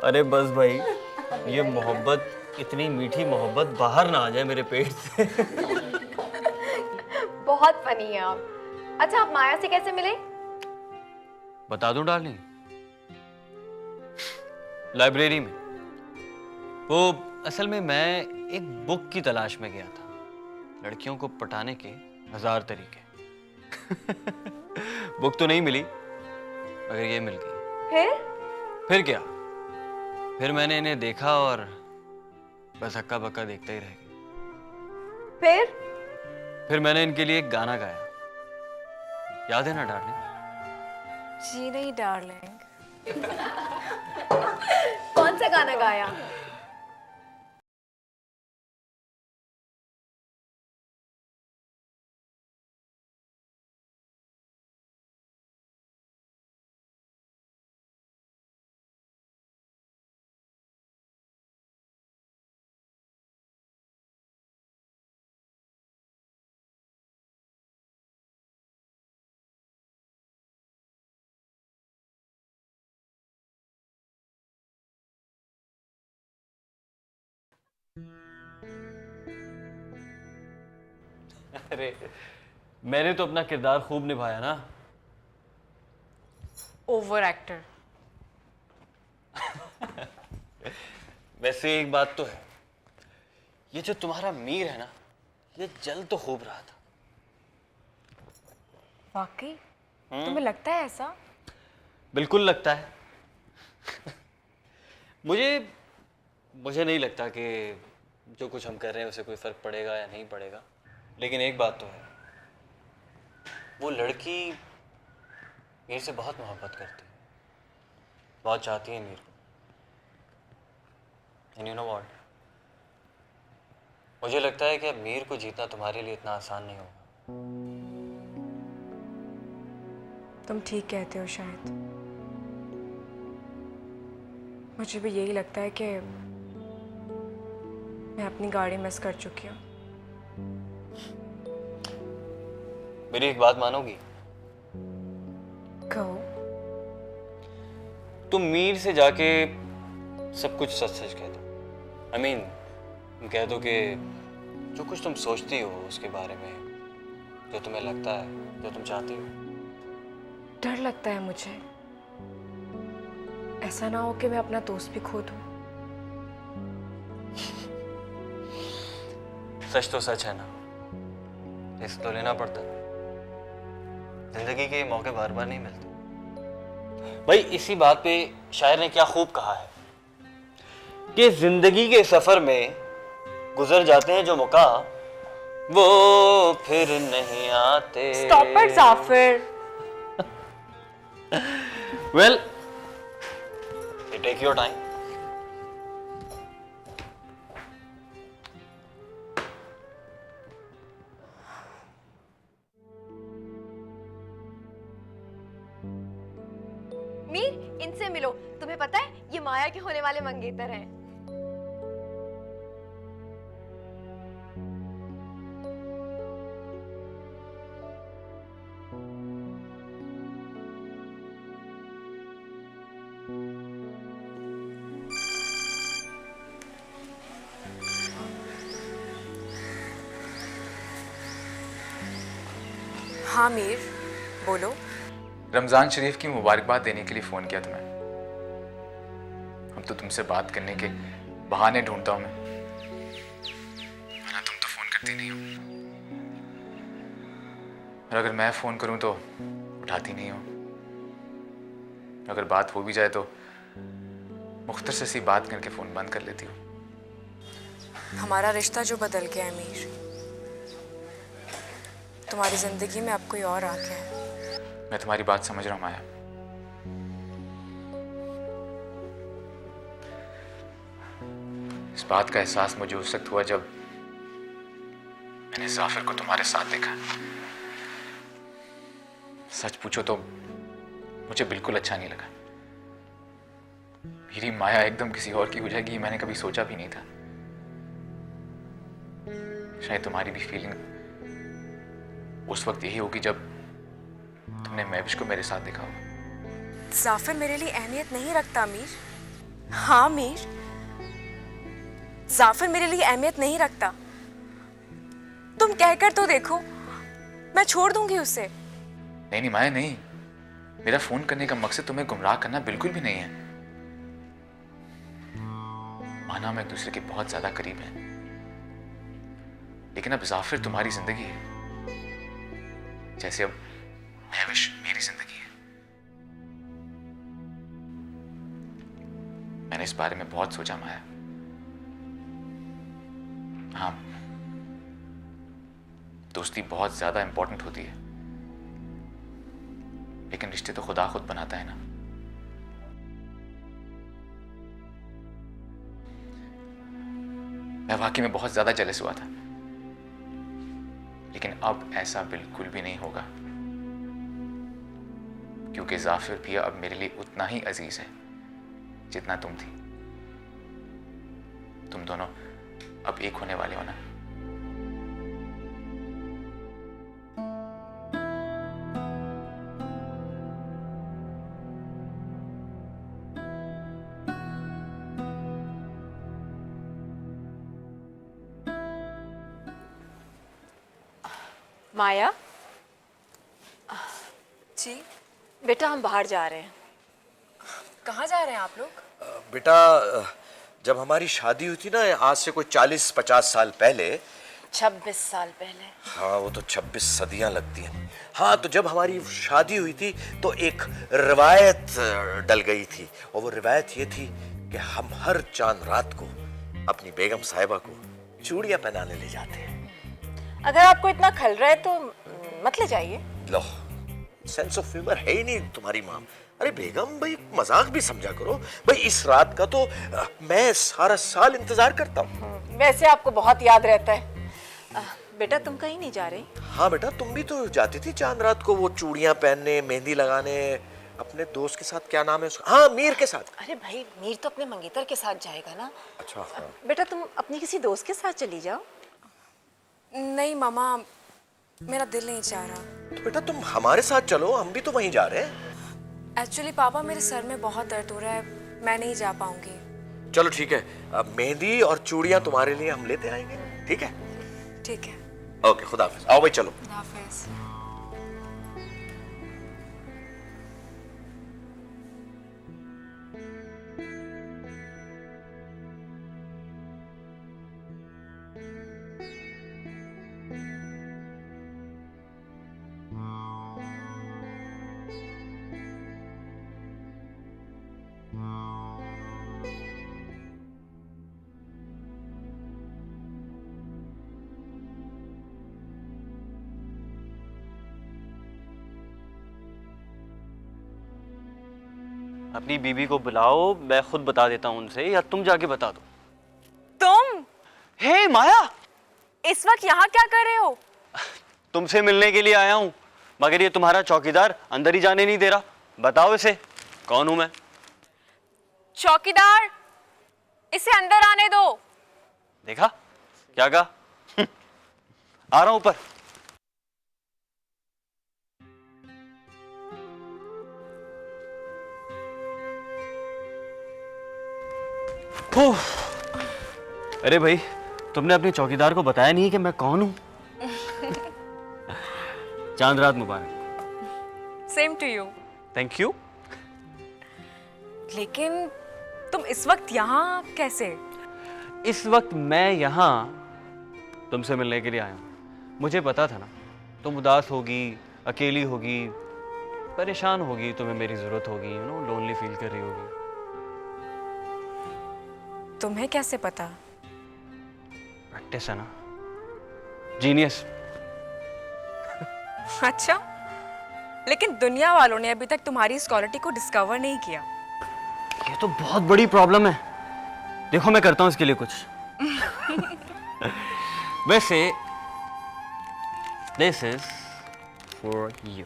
अरे बस भाई, ये मोहब्बत, इतनी मीठी मोहब्बत बाहर ना आ जाए मेरे पेट से। बहुत फनी है आप। अच्छा, आप माया से कैसे मिले? बता दूं डार्लिंग, लाइब्रेरी में। वो असल में मैं एक बुक की तलाश में गया था, लड़कियों को पटाने के 1000 तरीके। बुक तो नहीं मिली, मगर ये मिल गई। फिर क्या, फिर मैंने इन्हें देखा और बस हक्का बक्का देखता ही रह गया। फिर मैंने इनके लिए एक गाना गाया, याद है ना डार्लिंग? जी नहीं डार्लिंग। कौन सा गाना गाया? अरे मैंने तो अपना किरदार खूब निभाया ना। Over actor. वैसे एक बात तो है, ये जो तुम्हारा मीर है ना, ये जल तो खूब रहा था। वाकई? तुम्हें लगता है ऐसा? बिल्कुल लगता है। मुझे नहीं लगता कि जो कुछ हम कर रहे हैं उसे कोई फर्क पड़ेगा या नहीं पड़ेगा, लेकिन एक बात तो है, वो लड़की मीर से बहुत मोहब्बत करती है, बहुत चाहती है मीर को। एंड यू नो व्हाट, मुझे लगता है कि अब मीर को जीतना तुम्हारे लिए इतना आसान नहीं होगा। तुम ठीक कहते हो शायद। मुझे भी यही लगता है कि मैं अपनी गाड़ी मिस कर चुकी हूँ। मेरी एक बात मानोगी? कहो। तुम मीर से जाके सब कुछ सच सच कह दो। I mean, कह दो कि जो कुछ तुम सोचती हो उसके बारे में, जो तुम्हें लगता है, जो तुम चाहती हो। डर लगता है मुझे, ऐसा ना हो कि मैं अपना दोस्त भी खो दूं। सच तो सच है ना, रिस्क तो लेना पड़ता है। जिंदगी के मौके बार बार नहीं मिलते। भाई इसी बात पे शायर ने क्या खूब कहा है कि जिंदगी के सफर में गुजर जाते हैं जो मौका वो फिर नहीं आते। Stop it, Jafir. Well, you take your time. Mir, इनसे मिलो। तुम्हें पता है ये माया के होने वाले मंगेतर हैं। हाँ मीर, बोलो। रमजान शरीफ की मुबारकबाद देने के लिए फोन किया तुम्हें। अब तो तुमसे बात करने के बहाने ढूंढता हूं मैं, वरना तुम तो फोन करती नहीं हो, और अगर मैं फोन करूं तो उठाती नहीं हो। अगर बात हो भी जाए तो मुख्तसर सी बात करके फोन बंद कर लेती हो। हमारा रिश्ता जो बदल गया है मीर, तुम्हारी जिंदगी में अब कोई और आ गया है। मैं तुम्हारी बात समझ रहा हूं माया, इस बात का एहसास मुझे उस वक्त हुआ जब मैंने जाफिर को तुम्हारे साथ देखा। सच पूछो तो मुझे बिल्कुल अच्छा नहीं लगा। मेरी माया एकदम किसी और की हो जाएगी मैंने कभी सोचा भी नहीं था। शायद तुम्हारी भी फीलिंग उस वक्त यही होगी जब तुमने महविश को मेरे साथ देखा होगा। जाफिर मेरे लिए अहमियत नहीं रखता मीर। हाँ मीर, जाफिर मेरे लिए अहमियत नहीं रखता। तुम कहकर तो देखो, मैं छोड़ दूंगी उसे। नहीं माया नहीं, मेरा फोन करने का मकसद तुम्हें गुमराह करना बिल्कुल भी नहीं है। माना हम एक दूसरे के बहुत ज्यादा करीब हैं, लेकिन अब जाफिर तुम्हारी जिंदगी है जैसे अब महविश मेरी जिंदगी है। मैंने इस बारे में बहुत सोचा माया। हाँ, दोस्ती बहुत ज्यादा इंपॉर्टेंट होती है, लेकिन रिश्ते तो खुदा खुद बनाता है ना। मैं वाकई में बहुत ज्यादा जेलस हुआ था, लेकिन अब ऐसा बिल्कुल भी नहीं होगा, क्योंकि जाफिर भी अब मेरे लिए उतना ही अजीज है जितना तुम थी। तुम दोनों अब एक होने वाले हो ना। माया जी बेटा, हम बाहर जा रहे हैं। कहाँ जा रहे हैं आप लोग? बेटा, जब हमारी शादी हुई थी ना, आज से कोई 40-50 साल पहले, 26 साल पहले। हाँ, वो तो 26 सदियां लगती हैं। हाँ, तो जब हमारी शादी हुई थी तो एक रिवायत डल गई थी, और वो रिवायत ये थी कि हम हर चांद रात को अपनी बेगम साहिबा को चूड़ियां पहनाने ले जाते हैं। अगर आपको इतना खल रहा है तो मत ले जाइए। लो, सेंस ऑफ ह्यूमर है ही नहीं तुम्हारी माँ। अरे बेगम भाई, मजाक भी समझा करो भाई। इस रात का तो मैं सारा साल इंतजार करता हूँ। वैसे आपको बहुत याद रहता है। बेटा, तुम कहीं नहीं जा रही? हाँ बेटा, तुम भी तो जाती थी चांद रात को वो चूड़ियां पहनने, मेहंदी लगाने, अपने दोस्त के साथ। क्या नाम है उसका? हाँ, मीर के साथ। अरे भाई, मीर तो अपने मंगेतर के साथ जाएगा ना। अच्छा। हाँ। बेटा, तुम अपनी किसी दोस्त के साथ चली जाओ। नहीं मामा, मेरा दिल नहीं चाह रहा। तो बेटा तुम हमारे साथ चलो, हम भी तो वहीं जा रहे हैं। एक्चुअली पापा, मेरे सर में बहुत दर्द हो रहा है, मैं नहीं जा पाऊंगी। चलो ठीक है, अब मेहंदी और चूड़ियां तुम्हारे लिए हम लेते आएंगे, ठीक है? ठीक है। ओके, खुदा हाफिज। आओ भाई, चलो। खुदा हाफिज। अपनी बीबी को बुलाओ, मैं खुद बता देता हूँ उनसे, या तुम जाके बता दो। तुम? हे माया, इस वक्त यहाँ क्या कर रहे हो? तुमसे मिलने के लिए आया हूँ, मगर ये तुम्हारा चौकीदार अंदर ही जाने नहीं दे रहा। बताओ इसे, कौन हूं मैं? चौकीदार, इसे अंदर आने दो। देखा क्या कहा? आ रहा हूं ऊपर। अरे भाई, तुमने अपने चौकीदार को बताया नहीं कि मैं कौन हूं? चांद रात मुबारक। Same to you. Thank you. लेकिन तुम इस वक्त यहाँ कैसे? इस वक्त मैं यहाँ तुमसे मिलने के लिए आया हूँ। मुझे पता था ना तुम उदास होगी, अकेली होगी, परेशान होगी, तुम्हें मेरी जरूरत होगी, यू नो, लोनली फील कर रही होगी। तुम्हें कैसे पता? प्रैक्टिस है ना, जीनियस। अच्छा, लेकिन दुनिया वालों ने अभी तक तुम्हारी इस क्वालिटी को डिस्कवर नहीं किया। ये तो बहुत बड़ी प्रॉब्लम है। देखो मैं करता हूँ इसके लिए कुछ। वैसे this is for you.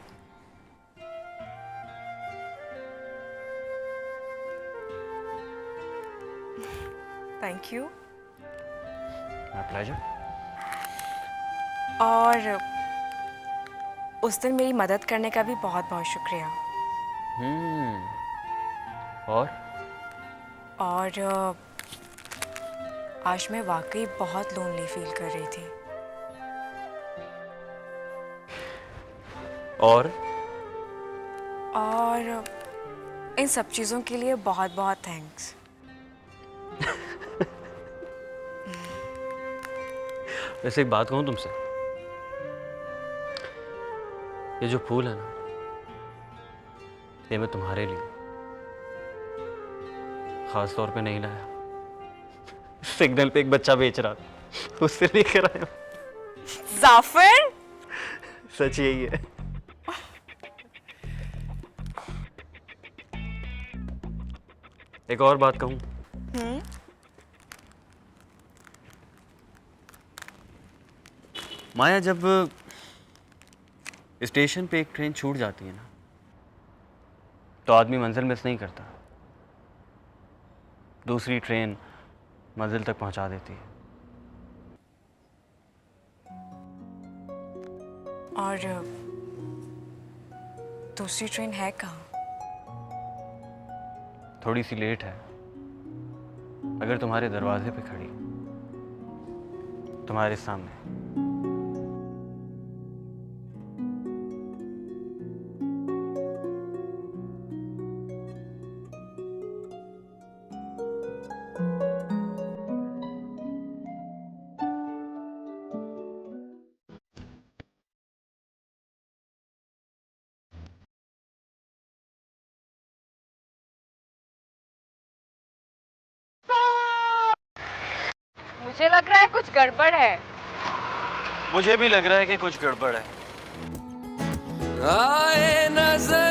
Thank you. My pleasure. और उस दिन मेरी मदद करने का भी बहुत बहुत शुक्रिया। और आज मैं वाकई बहुत लोनली फील कर रही थी। और इन सब चीज़ों के लिए बहुत बहुत थैंक्स। वैसे एक बात कहूँ तुमसे, ये जो फूल है ना, ये मैं तुम्हारे लिए खास तौर पे नहीं लाया। सिग्नल पे एक बच्चा बेच रहा था, उससे लेकर आया। जाफर? सच यही है। एक और बात कहूं, माया, जब स्टेशन पे एक ट्रेन छूट जाती है ना, तो आदमी मंजिल मिस नहीं करता, दूसरी ट्रेन मंजिल तक पहुंचा देती है। और दूसरी ट्रेन है कहाँ? थोड़ी सी लेट है, अगर तुम्हारे दरवाजे पे खड़ी, तुम्हारे सामने। मुझे लग रहा है कुछ गड़बड़ है। मुझे भी लग रहा है कि कुछ गड़बड़ है। आए नजर